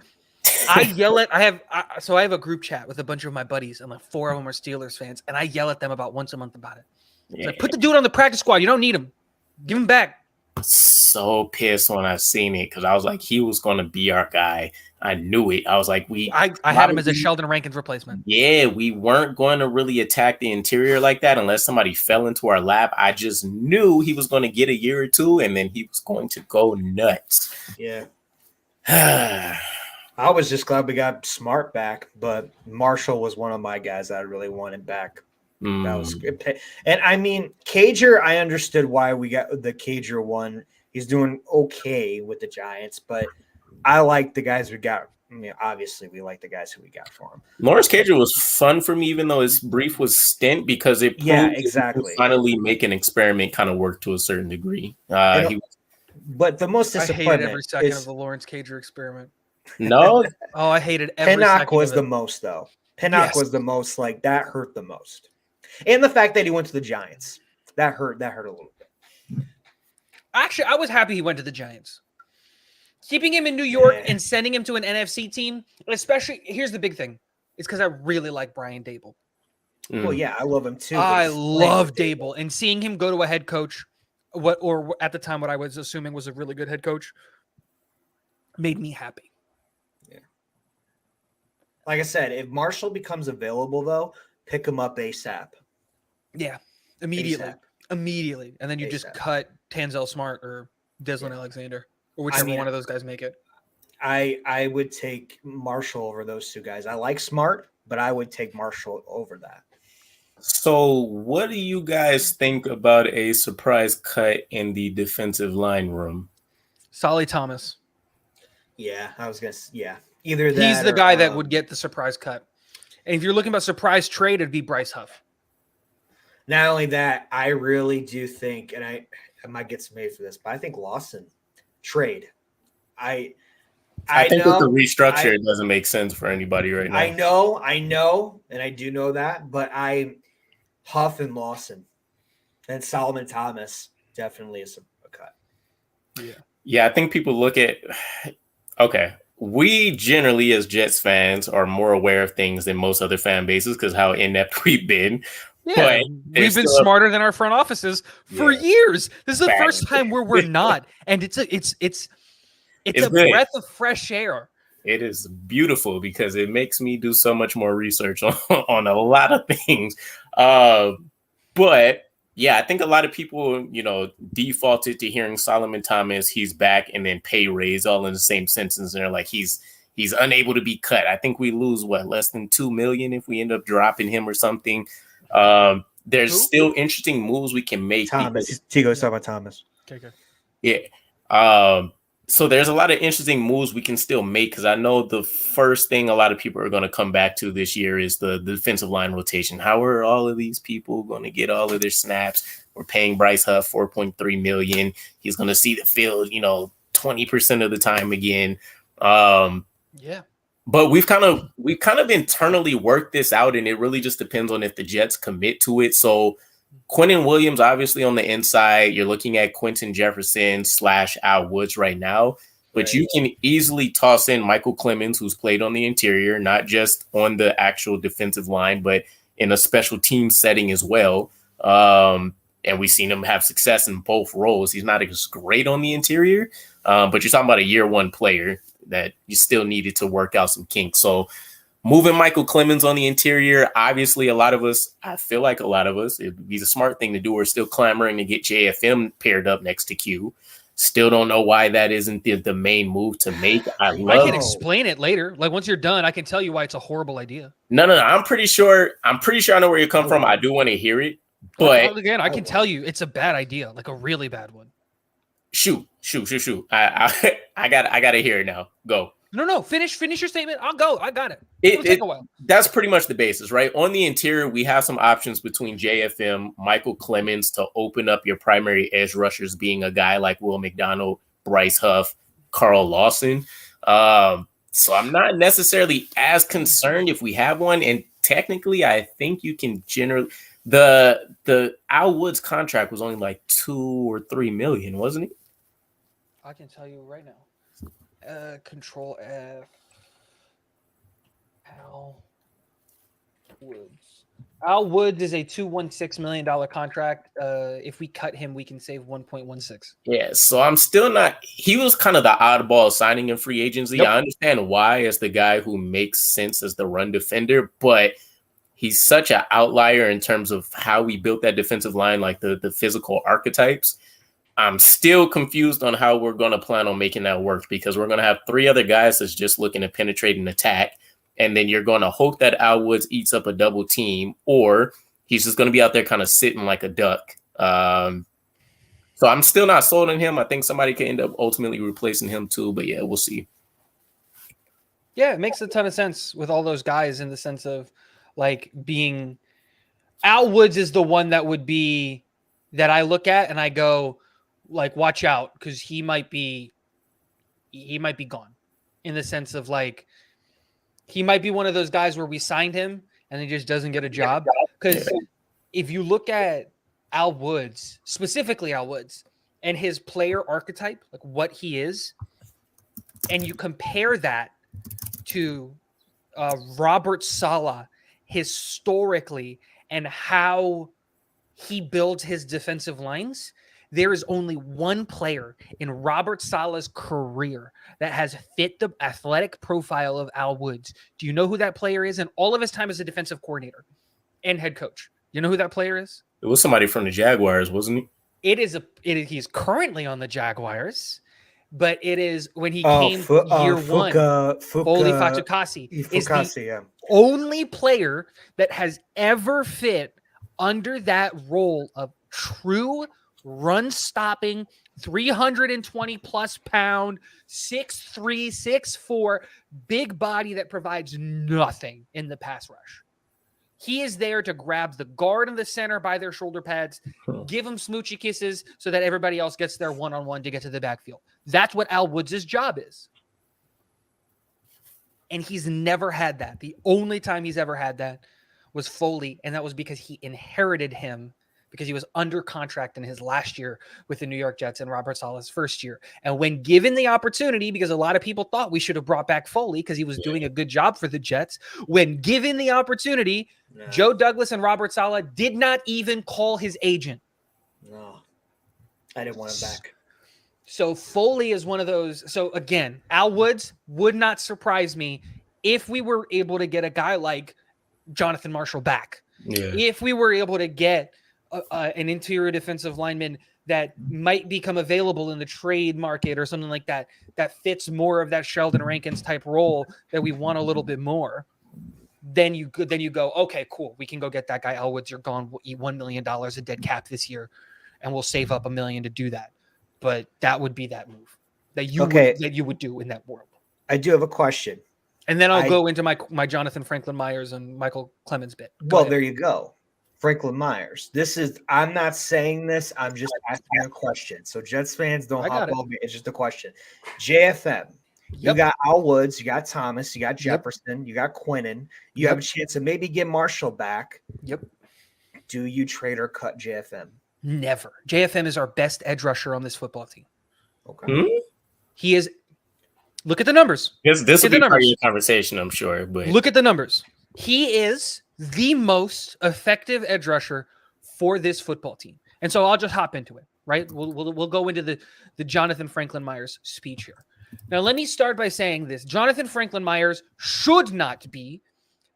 I yell at, I have a group chat with a bunch of my buddies, and like 4 of them are Steelers fans, and I yell at them about once a month about it. It's like, put the dude on the practice squad. You don't need him. Give him back. So pissed when I seen it because I was like, he was going to be our guy. I knew it. I was like, I had him as a Sheldon Rankins replacement. Yeah, we weren't going to really attack the interior like that unless somebody fell into our lap. I just knew he was going to get a year or two, and then he was going to go nuts. Yeah. I was just glad we got Smart back, but Marshall was one of my guys that I really wanted back. That was good. And I mean, Cager, I understood why we got the Cager one. He's doing okay with the Giants, but I like the guys we got. I mean, obviously, we like the guys who we got for him. Lawrence Cager was fun for me, even though his brief was stint, because it exactly finally make an experiment kind of work to a certain degree. But the most disappointment, I hated every second of the Lawrence Cager experiment. No, I hated every Pinnock second was of the it. most, though. Pinnock was the most, like, that hurt the most. And the fact that he went to the Giants, that hurt a little bit. Actually, I was happy he went to the Giants. Keeping him in New York and sending him to an NFC team, especially, here's the big thing. It's because I really like Brian Dable. Well, yeah, I love him too. I love Dable. And seeing him go to a head coach, or at the time what I was assuming was a really good head coach, made me happy. Yeah. Like I said, if Marshall becomes available, though, pick him up ASAP. Yeah, immediately. ASAP. Immediately. And then you just cut Tanzel Smart or Deslin Alexander, or whichever one of those guys make it. I would take Marshall over those two guys. I like Smart, but I would take Marshall over that. So what do you guys think about a surprise cut in the defensive line room? Solly Thomas. Yeah, I was going to either that. He's the guy that would get the surprise cut. And if you're looking about surprise trade, it'd be Bryce Huff. Not only that, I really do think, and I might get some hate for this, but I think Lawson trade. I think know, with the restructure, it doesn't make sense for anybody right now. I know, and I do know that, but Huff and Lawson and Solomon Thomas definitely is a cut. Yeah, I think people look at we generally as Jets fans are more aware of things than most other fan bases because how inept we've been. Yeah, we've been smarter than our front offices for years. This is the first time where we're not, and it's a breath of fresh air. It is beautiful because it makes me do so much more research on a lot of things. But yeah, I think a lot of people, defaulted to hearing Solomon Thomas, he's back, and then pay raise all in the same sentence. And they're like, he's unable to be cut. I think we lose less than $2 million if we end up dropping him or something. There's still interesting moves we can make. Thomas, Tigo's talking about Thomas. Okay. Yeah. So there's a lot of interesting moves we can still make because I know the first thing a lot of people are going to come back to this year is the defensive line rotation. How are all of these people going to get all of their snaps? We're paying Bryce Huff $4.3 million. He's going to see the field, 20% of the time again. But we've kind of internally worked this out, and it really just depends on if the Jets commit to it. So Quentin Williams, obviously on the inside, you're looking at Quentin Jefferson / Al Woods right now, but you can easily toss in Michael Clemens, who's played on the interior, not just on the actual defensive line, but in a special team setting as well. And and we've seen him have success in both roles. He's not as great on the interior, but you're talking about a year one player that you still needed to work out some kinks. So moving Michael Clemens on the interior, obviously I feel like a lot of us, it'd be the smart thing to do. We're still clamoring to get JFM paired up next to Q. Still don't know why that isn't the main move to make. I can explain it later. Like once you're done, I can tell you why it's a horrible idea. No. I'm pretty sure I know where you come from. I do want to hear it, but again, I can tell you it's a bad idea, like a really bad one. Shoot. I gotta hear it now. Go. No. Finish your statement. I'll go. I got it. It'll take a while. That's pretty much the basis, right? On the interior, we have some options between JFM, Michael Clemens to open up your primary edge rushers, being a guy like Will McDonald, Bryce Huff, Carl Lawson. So I'm not necessarily as concerned if we have one. And technically, I think you can generally the Al Woods contract was only like $2 or $3 million, wasn't it? I can tell you right now. Control F. Al Woods. Al Woods is a $216 million contract. If we cut him, we can save 1.16. Yeah, so I'm still not. He was kind of the oddball signing in free agency. Yep. I understand why, as the guy who makes sense as the run defender, but he's such an outlier in terms of how we built that defensive line, like the physical archetypes. I'm still confused on how we're going to plan on making that work, because we're going to have three other guys that's just looking to penetrate and attack. And then you're going to hope that Al Woods eats up a double team, or he's just going to be out there kind of sitting like a duck. So I'm still not sold on him. I think somebody could end up ultimately replacing him too, but yeah, we'll see. Yeah, it makes a ton of sense with all those guys in the sense of like being Al Woods is the one that would be that I look at and I go, like, watch out, because he might be gone, in the sense of like he might be one of those guys where we signed him and he just doesn't get a job. Because if you look at Al Woods, specifically Al Woods, and his player archetype, like what he is, and you compare that to Robert Saleh historically and how he builds his defensive lines, there is only one player in Robert Saleh's career that has fit the athletic profile of Al Woods. Do you know who that player is? And all of his time as a defensive coordinator and head coach. You know who that player is? It was somebody from the Jaguars, wasn't he? He's currently on the Jaguars, but it is when he came year one. Foley Fatukasi is the only player that has ever fit under that role of true run stopping, 320 plus pound, 6'3", 6'4", big body that provides nothing in the pass rush. He is there to grab the guard and the center by their shoulder pads, give them smoochy kisses so that everybody else gets their one-on-one to get to the backfield. That's what Al Woods' job is. And he's never had that. The only time he's ever had that was Foley, and that was because he inherited him because he was under contract in his last year with the New York Jets and Robert Saleh's first year. And when given the opportunity, because a lot of people thought we should have brought back Foley because he was doing a good job for the Jets, when given the opportunity, Joe Douglas and Robert Saleh did not even call his agent. No, I didn't want him back. So Foley is one of those. So again, Al Woods would not surprise me if we were able to get a guy like Jonathan Marshall back. Yeah. If we were able to get an interior defensive lineman that might become available in the trade market or something like that, that fits more of that Sheldon Rankins type role that we want a little bit more, then you go, okay, cool. We can go get that guy. Al Woods, you're gone. We'll eat $1 million of dead cap this year, and we'll save up $1 million to do that. But that would be that move that you would do in that world. I do have a question. And then I'll go into my Jonathan Franklin Myers and Michael Clemens bit. Well, there you go. Franklin Myers. I'm not saying this. I'm just asking a question. So Jets fans don't hop on me. It's just a question. JFM. You got Al Woods. You got Thomas. You got Jefferson. You got Quinnen. You have a chance to maybe get Marshall back. Yep. Do you trade or cut JFM? Never. JFM is our best edge rusher on this football team. Okay. Mm-hmm. He is. Look at the numbers. This will be part of your conversation, I'm sure. But look at the numbers. He is the most effective edge rusher for this football team. And so I'll just hop into it, right? We'll go into the Jonathan Franklin Myers speech here. Now, let me start by saying this. Jonathan Franklin Myers should not be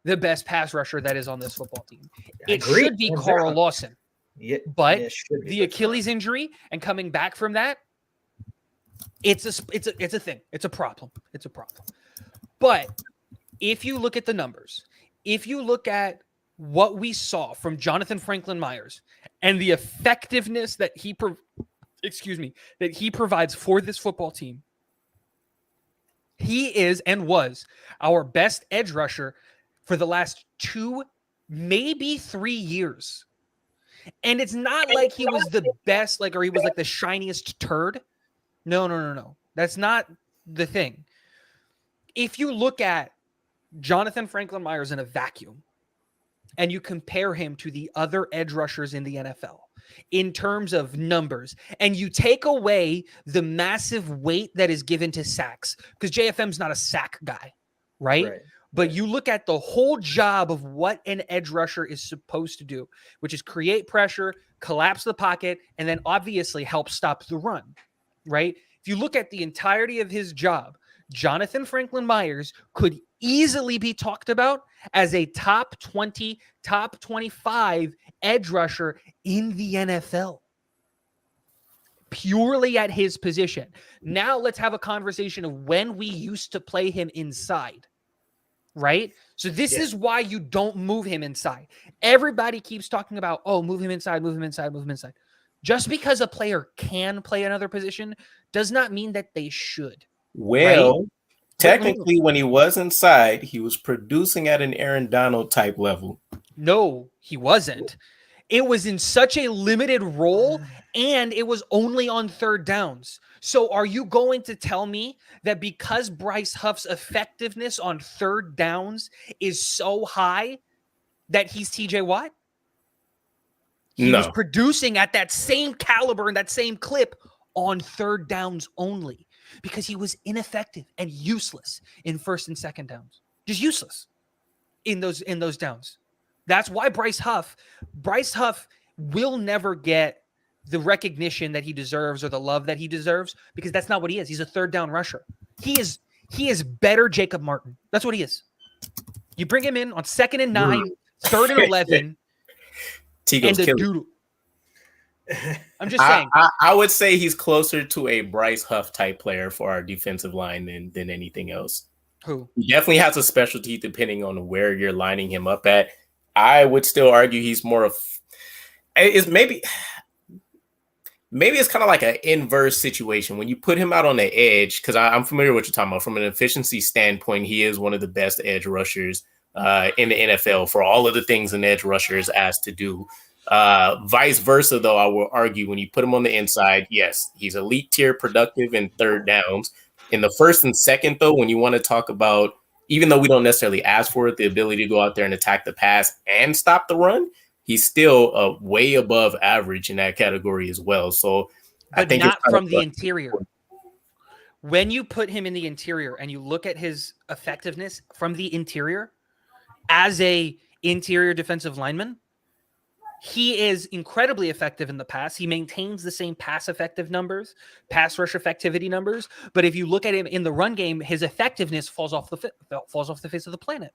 the best pass rusher that is on this football team. It should be Carl Lawson. Yeah, but the Achilles injury and coming back from that, it's a thing. It's a problem. It's a problem. But if you look at the numbers, if you look at what we saw from Jonathan Franklin Myers and the effectiveness that he provides for this football team, he is and was our best edge rusher for the last 2, maybe 3 years. And it's not like he was the best, or he was like the shiniest turd. No. That's not the thing. If you look at Jonathan Franklin Myers in a vacuum and you compare him to the other edge rushers in the NFL in terms of numbers, and you take away the massive weight that is given to sacks, because JFM's not a sack guy, right? But you look at the whole job of what an edge rusher is supposed to do, which is create pressure, collapse the pocket, and then obviously help stop the run, right? If you look at the entirety of his job, Jonathan Franklin Myers could easily be talked about as a top 20, top 25 edge rusher in the NFL. Purely at his position. Now let's have a conversation of when we used to play him inside. Right? So this is why you don't move him inside. Everybody keeps talking about, move him inside. Just because a player can play another position does not mean that they should. Well, right? Technically, when he was inside, he was producing at an Aaron Donald type level. No, he wasn't. It was in such a limited role, and it was only on third downs. So are you going to tell me that because Bryce Huff's effectiveness on third downs is so high that he's TJ Watt? He was producing at that same caliber and that same clip on third downs only because he was ineffective and useless in first and second downs. Just useless in those downs. That's why Bryce Huff will never get the recognition that he deserves or the love that he deserves, because that's not what he is. He's a third down rusher. He is better Jacob Martin. That's what he is. You bring him in on 2nd and 9, 3rd and 11, Tigo's and the doodle. I'm just saying. I would say he's closer to a Bryce Huff type player for our defensive line than anything else. Who? He definitely has a specialty depending on where you're lining him up at. I would still argue he's more of maybe it's kind of like an inverse situation when you put him out on the edge, because I'm familiar with what you're talking about. From an efficiency standpoint, he is one of the best edge rushers in the NFL for all of the things an edge rusher is asked to do. Vice versa, though, I will argue when you put him on the inside, yes, he's elite tier productive in third downs. In the first and second, though, when you want to talk about, even though we don't necessarily ask for it, the ability to go out there and attack the pass and stop the run, he's still way above average in that category as well. So, but I think not from the interior. When you put him in the interior and you look at his effectiveness from the interior as a interior defensive lineman, he is incredibly effective in the pass. He maintains the same pass effective numbers, pass rush effectivity numbers. But if you look at him in the run game, his effectiveness falls off the face of the planet.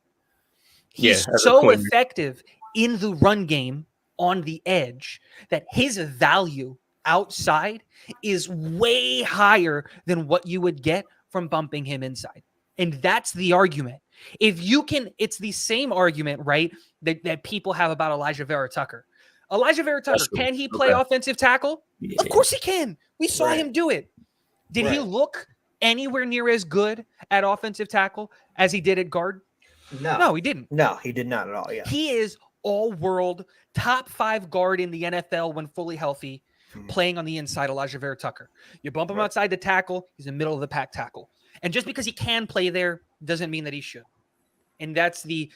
He's so effective in the run game on the edge that his value outside is way higher than what you would get from bumping him inside. And that's the argument. If you can, it's the same argument, right, that people have about Elijah Vera Tucker. Elijah Vera Tucker, can he play offensive tackle? Yeah. Of course he can. We saw him do it. Did he look anywhere near as good at offensive tackle as he did at guard? No, he didn't. No, he did not at all. Yeah. He is all-world, top 5 guard in the NFL when fully healthy, playing on the inside, Elijah Vera Tucker. You bump him outside the tackle, he's a middle-of-the-pack tackle. And just because he can play there doesn't mean that he should. And that's the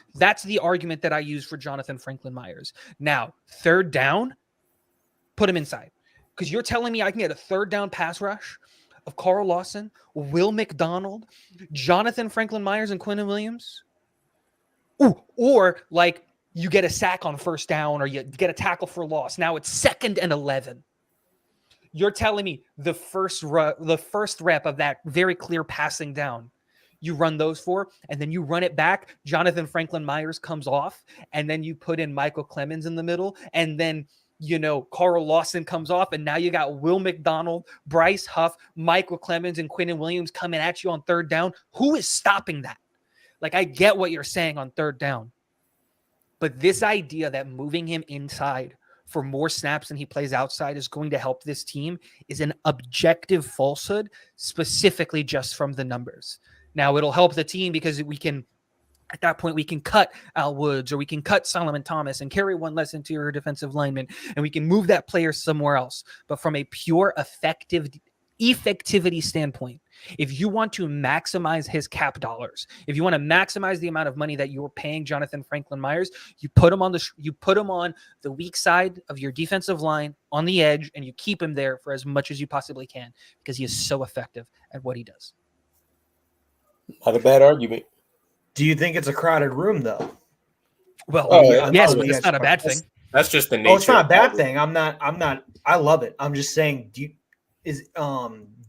argument that I use for Jonathan Franklin Myers. Now, third down, put him inside. Because you're telling me I can get a third down pass rush of Carl Lawson, Will McDonald, Jonathan Franklin Myers, and Quinton Williams? Ooh, or like you get a sack on first down or you get a tackle for loss. Now it's 2nd and 11. You're telling me the first rep of that very clear passing down, you run those 4, and then you run it back. Jonathan Franklin Myers comes off, and then you put in Michael Clemens in the middle, and then Carl Lawson comes off, and now you got Will McDonald, Bryce Huff, Michael Clemens, and Quinnen Williams coming at you on 3rd down. Who is stopping that? Like, I get what you're saying on 3rd down, but this idea that moving him inside for more snaps than he plays outside is going to help this team is an objective falsehood, specifically just from the numbers. Now, it'll help the team because we can, at that point, we can cut Al Woods or we can cut Solomon Thomas and carry one less interior defensive lineman, and we can move that player somewhere else. But from a pure effectivity standpoint, if you want to maximize his cap dollars, if you want to maximize the amount of money that you're paying Jonathan Franklin Myers, you put him on the weak side of your defensive line on the edge, and you keep him there for as much as you possibly can because he is so effective at what he does. Not a bad argument. Do you think it's a crowded room though? Well, yes, but it's not a bad thing. That's just the nature. Oh, it's not a bad thing. I'm not. I love it. I'm just saying. Do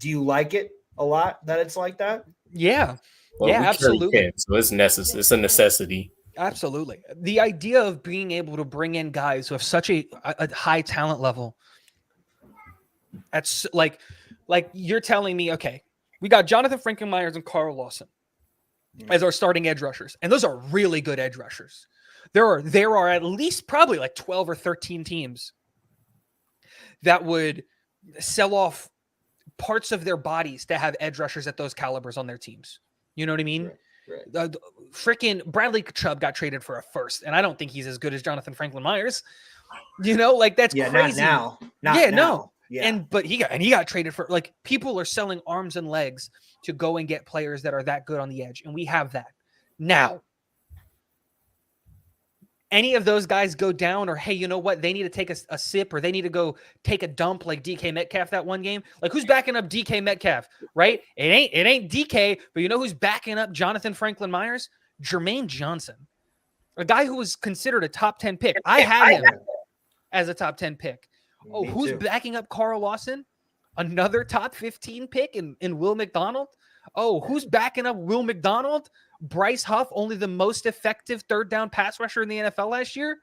you like it a lot that it's like that? Yeah. Well, yeah, absolutely. So it's necessary. It's a necessity. Absolutely. The idea of being able to bring in guys who have such a high talent level. That's like you're telling me, okay, we got Jonathan Franklin Myers and Carl Lawson as our starting edge rushers. And those are really good edge rushers. There are at least probably like 12 or 13 teams that would sell off parts of their bodies to have edge rushers at those calibers on their teams. You know what I mean? Right. Freaking Bradley Chubb got traded for a 1st, and I don't think he's as good as Jonathan Franklin Myers. That's crazy. Not now. No. Yeah. But he got traded for, like, people are selling arms and legs to go and get players that are that good on the edge, and we have that. Now, any of those guys go down, or hey, you know what? They need to take a sip, or they need to go take a dump like DK Metcalf that one game. Like, who's backing up DK Metcalf, right? It ain't DK, but you know who's backing up Jonathan Franklin Myers? Jermaine Johnson, a guy who was considered a top 10 pick. I had him as a top 10 pick. Oh, who's backing up Carl Lawson? Another top 15 pick in Will McDonald. Oh, who's backing up Will McDonald? Bryce Huff, only the most effective 3rd down pass rusher in the NFL last year.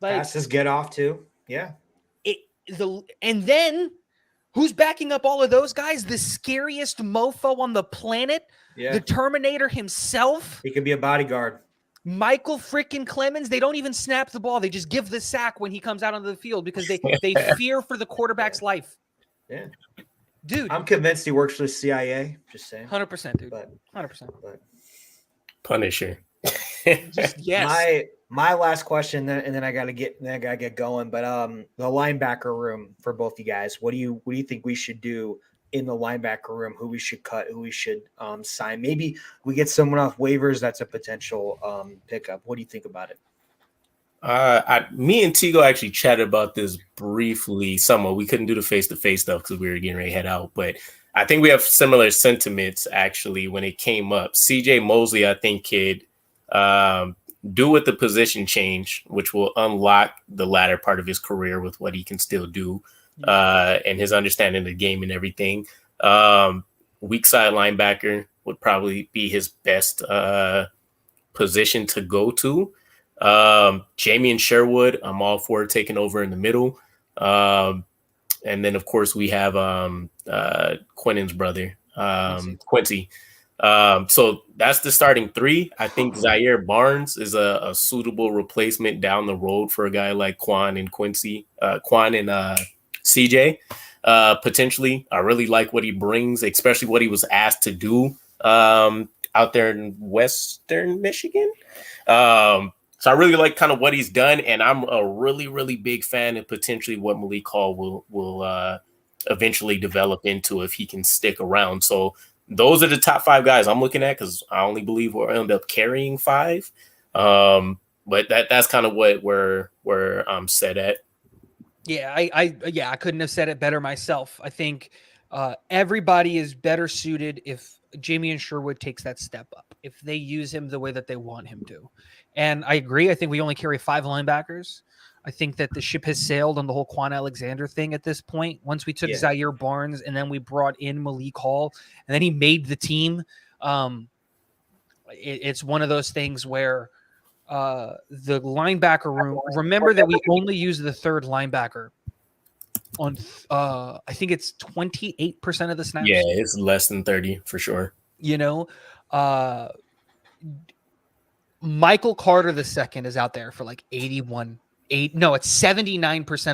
Like, passes get off too. Yeah. And then who's backing up all of those guys? The scariest mofo on the planet. Yeah. The Terminator himself. He could be a bodyguard. Michael freaking Clemens. They don't even snap the ball. They just give the sack when he comes out onto the field because they fear for the quarterback's life. Yeah. Dude. I'm convinced he works for the CIA. Just saying. 100%, dude. 100%. Punisher. Yes. My last question, and then I gotta get going. But the linebacker room for both you guys. What do you think we should do in the linebacker room? Who we should cut? Who we should sign? Maybe we get someone off waivers. That's a potential pickup. What do you think about it? Me and Tigo actually chatted about this briefly. Somewhat. We couldn't do the face-to-face stuff because we were getting ready to head out, but I think we have similar sentiments actually when it came up. CJ Mosley, I think, could do with the position change, which will unlock the latter part of his career with what he can still do and his understanding of the game and everything. Weak side linebacker would probably be his best position to go to. Jamie and Sherwood, I'm all for taking over in the middle. And then, of course, we have Quinnen's brother, Quincy. So that's the starting 3. I think Zaire Barnes is a suitable replacement down the road for a guy like Quan and CJ. Potentially, I really like what he brings, especially what he was asked to do out there in Western Michigan. So I really like kind of what he's done, and I'm a really, really big fan of potentially what Malik Hall will eventually develop into if he can stick around. So those are the top 5 guys I'm looking at because I only believe we'll end up carrying 5. But that's kind of where I'm set at. Yeah, I couldn't have said it better myself. I think everybody is better suited if Jamie Sherwood takes that step up, if they use him the way that they want him to. And I agree. I think we only carry 5 linebackers. I think that the ship has sailed on the whole Quan Alexander thing at this point. Once we took Zaire Barnes and then we brought in Malik Hall and then he made the team. It's one of those things where the linebacker room, remember that we only use the third linebacker on I think it's 28% of the snaps. Yeah, it's less than 30 for sure. Michael Carter II is out there for like 79%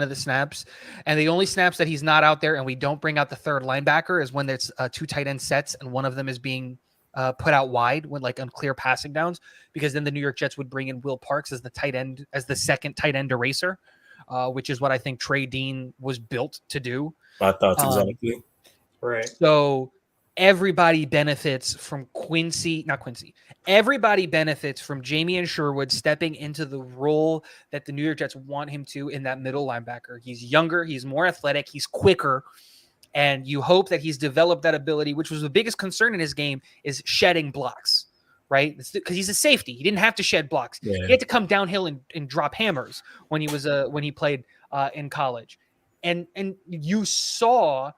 of the snaps, and the only snaps that he's not out there and we don't bring out the third linebacker is when there's 2 tight end sets and one of them is being put out wide when like on clear passing downs, because then the New York Jets would bring in Will Parks as the tight end, as the second tight end eraser, which is what I think Trey Dean was built to do. My thoughts exactly. Right. So everybody benefits from everybody benefits from Jamie Sherwood stepping into the role that the New York Jets want him to in that middle linebacker. He's younger, he's more athletic, he's quicker, and you hope that he's developed that ability, which was the biggest concern in his game, is shedding blocks, right? Because he's a safety. He didn't have to shed blocks. Yeah. He had to come downhill and drop hammers when he played in college. And you saw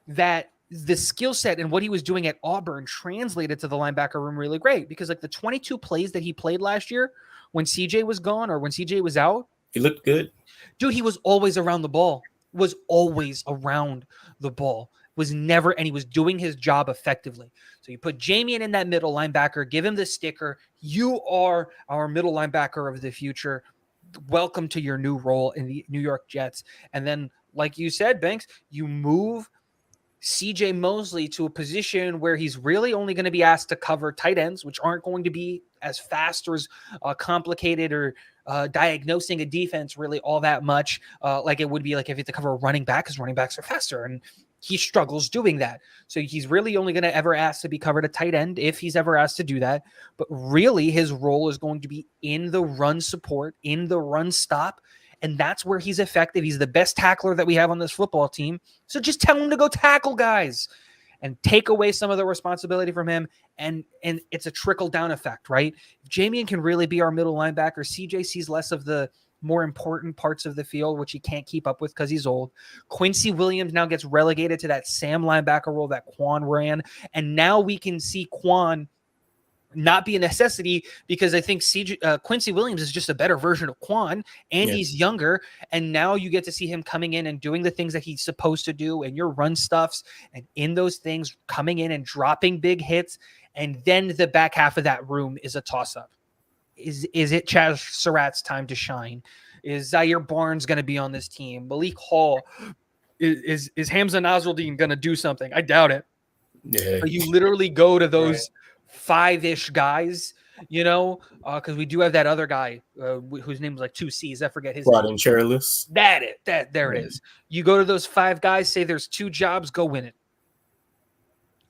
that the skill set and what he was doing at Auburn translated to the linebacker room really great, because like the 22 plays that he played last year when CJ was gone or when CJ was out, he looked good. Dude, he was always around the ball. Was never, and he was doing his job effectively. So you put Jamie in that middle linebacker, give him the sticker. You are our middle linebacker of the future. Welcome to your new role in the New York Jets. And then, like you said, Banks, you move CJ Mosley to a position where he's really only going to be asked to cover tight ends, which aren't going to be as fast or as complicated or diagnosing a defense really all that much like it would be like if you had to cover a running back, because running backs are faster and he struggles doing that. So he's really only going to ever ask to be covered a tight end if he's ever asked to do that. But really his role is going to be in the run support, in the run stop. And that's where he's effective. He's the best tackler that we have on this football team. So just tell him to go tackle guys and take away some of the responsibility from him. And it's a trickle-down effect, right? If Jamie can really be our middle linebacker, CJ sees less of the more important parts of the field, which he can't keep up with because he's old. Quincy Williams now gets relegated to that Sam linebacker role that Quan ran. And now we can see Quan not be a necessity, because I think Quincy Williams is just a better version of Quan, and he's younger. And now you get to see him coming in and doing the things that he's supposed to do, and your run stuffs, and in those things coming in and dropping big hits. And then the back half of that room is a toss-up. Is it Chaz Surratt's time to shine? Is Zaire Barnes going to be on this team? Malik Hall? Is Hamza Nasruddin going to do something? I doubt it. Yeah. You literally go to those 5-ish guys, because we do have that other guy whose name was like 2 C's. I forget his name. Chairless. There it is. You go to those 5 guys, say there's 2 jobs, go win it.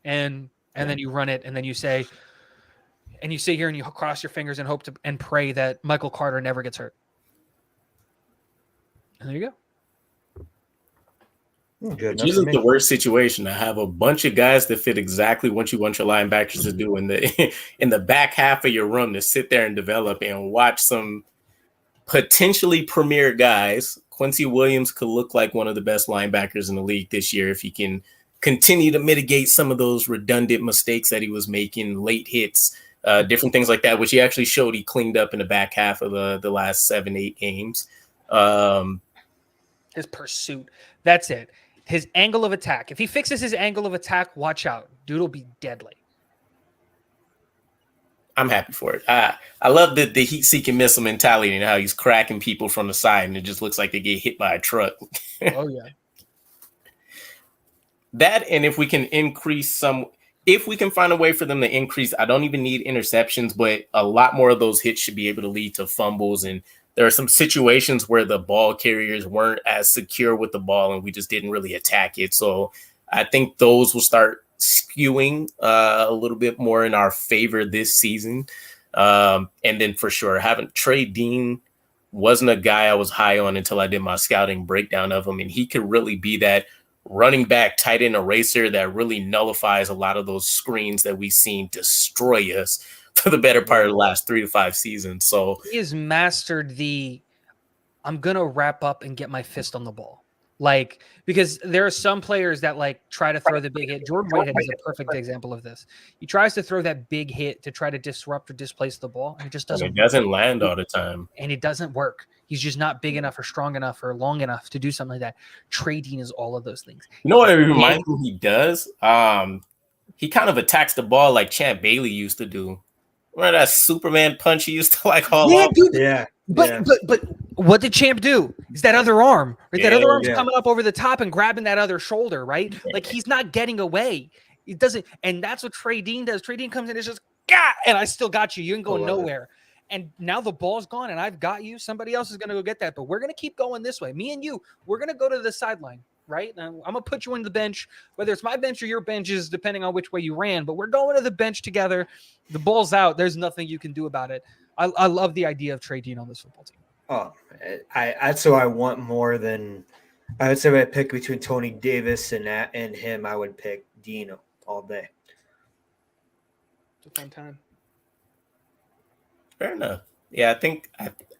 And then you run it, and then you say, and you sit here and you cross your fingers and hope to and pray that Michael Carter never gets hurt. And there you go. Good. This is the worst situation to have a bunch of guys that fit exactly what you want your linebackers to do in the back half of your room, to sit there and develop and watch some potentially premier guys. Quincy Williams could look like one of the best linebackers in the league this year if he can continue to mitigate some of those redundant mistakes that he was making, late hits, different things like that, which he actually showed he cleaned up in the back half of the last 7-8 games. His pursuit, that's it. His angle of attack. If he fixes his angle of attack, watch out. Dude will be deadly. I'm happy for it. I love the heat-seeking missile mentality and how he's cracking people from the side, and it just looks like they get hit by a truck. Oh, yeah. That, and if we can find a way for them to increase, I don't even need interceptions, but a lot more of those hits should be able to lead to fumbles. And there are some situations where the ball carriers weren't as secure with the ball and we just didn't really attack it. So I think those will start skewing a little bit more in our favor this season. And then for sure, Trey Dean wasn't a guy I was high on until I did my scouting breakdown of him. And he could really be that running back, tight end eraser that really nullifies a lot of those screens that we've seen destroy us for the better part of the last 3 to 5 seasons. So he has mastered I'm going to wrap up and get my fist on the ball. Like, because there are some players that like try to throw the big hit. Jordan Whitehead is a perfect example of this. He tries to throw that big hit to try to disrupt or displace the ball, and it just doesn't. It doesn't land all the time, and it doesn't work. He's just not big enough or strong enough or long enough to do something like that. Trey Dean is all of those things. You know what it reminds me he does? He kind of attacks the ball like Champ Bailey used to do. Remember that Superman punch he used to like haul off? Dude. Yeah. But what did Champ do? Is that other arm, right? That other arm's coming up over the top and grabbing that other shoulder, right? Like he's not getting away. It doesn't, and that's what Trey Dean does. Trey Dean comes in, it's just and I still got you. You ain't going nowhere. And now the ball's gone, and I've got you. Somebody else is gonna go get that, but we're gonna keep going this way. Me and you, we're gonna go to the sideline, right? And I'm gonna put you on the bench, whether it's my bench or your bench is depending on which way you ran. But we're going to the bench together. The ball's out. There's nothing you can do about it. I love the idea of Trey Dean on this football team. Oh, that's what I want more than I would say. If I pick between Tony Davis and him, I would pick Dino all day. It's a fun time. Fair enough. Yeah,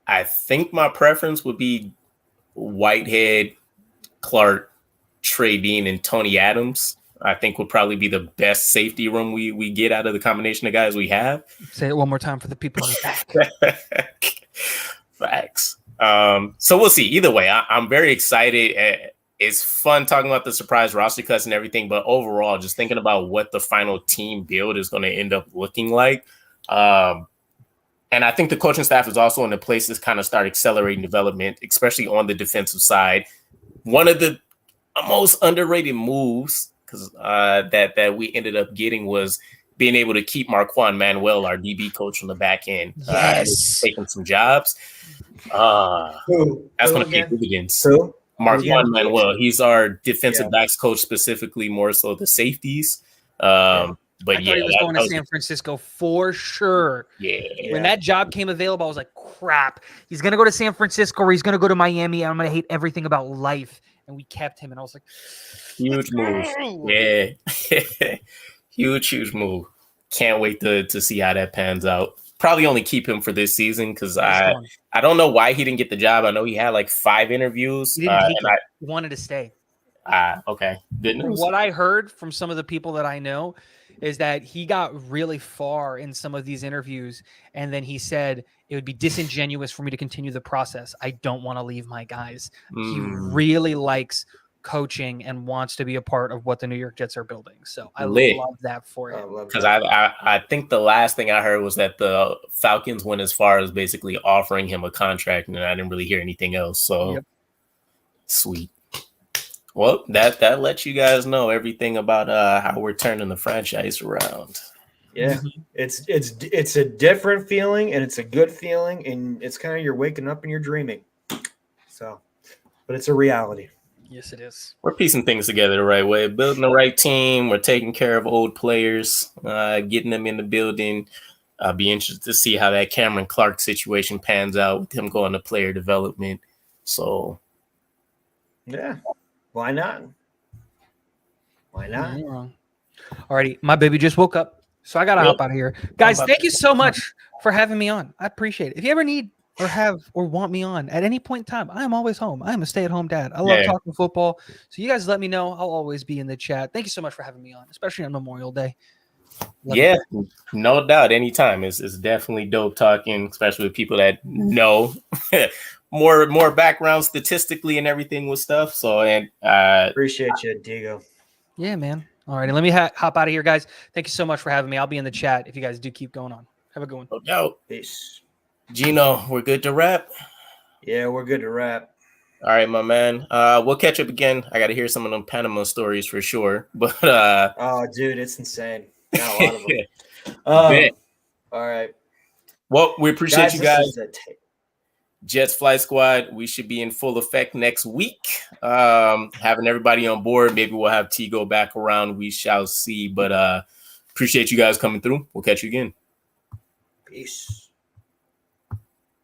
I think my preference would be Whitehead, Clark, Trey Dean, and Tony Adams. I think would probably be the best safety room we get out of the combination of guys we have. Say it one more time for the people in the back. Facts. So we'll see. Either way, I'm very excited. It's fun talking about the surprise roster cuts and everything, but overall, just thinking about what the final team build is going to end up looking like. And I think the coaching staff is also in a place to kind of start accelerating development, especially on the defensive side. One of the most underrated moves that we ended up getting was being able to keep Marquand Manuel, our DB coach, on the back end. Taking some jobs. That's going to pay dividends. Marquand Manuel, he's our defensive backs coach, specifically more so the safeties. But I thought he was going to San Francisco for sure. Yeah. When that job came available, I was like, crap. He's going to go to San Francisco or he's going to go to Miami, and I'm going to hate everything about life. And we kept him, and I was like, huge move. Yeah. huge move. Can't wait to see how that pans out. Probably only keep him for this season because I don't know why he didn't get the job. I know he had like 5 interviews. He wanted to stay. Okay. Good news. What I heard from some of the people that I know is that he got really far in some of these interviews, and then he said it would be disingenuous for me to continue the process. I don't want to leave my guys. He really likes coaching and wants to be a part of what the New York Jets are building. So I love that for him. Because I think the last thing I heard was that the Falcons went as far as basically offering him a contract, and I didn't really hear anything else. So Sweet. Well, that lets you guys know everything about how we're turning the franchise around. Yeah, it's a different feeling, and it's a good feeling, and it's kind of you're waking up and you're dreaming. So, but it's a reality. Yes, it is. We're piecing things together the right way, building the right team. We're taking care of old players, getting them in the building. I'll be interested to see how that Cameron Clark situation pans out with him going to player development. So, yeah. Why not? Why not? You're wrong. Alrighty, my baby just woke up, so I gotta hop out of here. Guys, thank you so much for having me on. I appreciate it. If you ever need or have or want me on at any point in time, I am always home. I am a stay-at-home dad. I love talking football. So you guys let me know. I'll always be in the chat. Thank you so much for having me on, especially on Memorial Day. No doubt. Anytime. It's definitely dope talking, especially with people that know more background statistically and everything with stuff. So, and appreciate you, Diego. Yeah, man. All right, let me hop out of here, guys. Thank you so much for having me. I'll be in the chat if you guys do keep going on. Have a good one. No doubt. Peace. Gino, we're good to wrap? Yeah, we're good to wrap. All right, my man. We'll catch up again. I got to hear some of them Panama stories for sure. But oh, dude, it's insane. Got a lot of them. All right. Well, we appreciate you guys. Jets Flight Squad, we should be in full effect next week. Having everybody on board. Maybe we'll have T go back around. We shall see. But appreciate you guys coming through. We'll catch you again. Peace.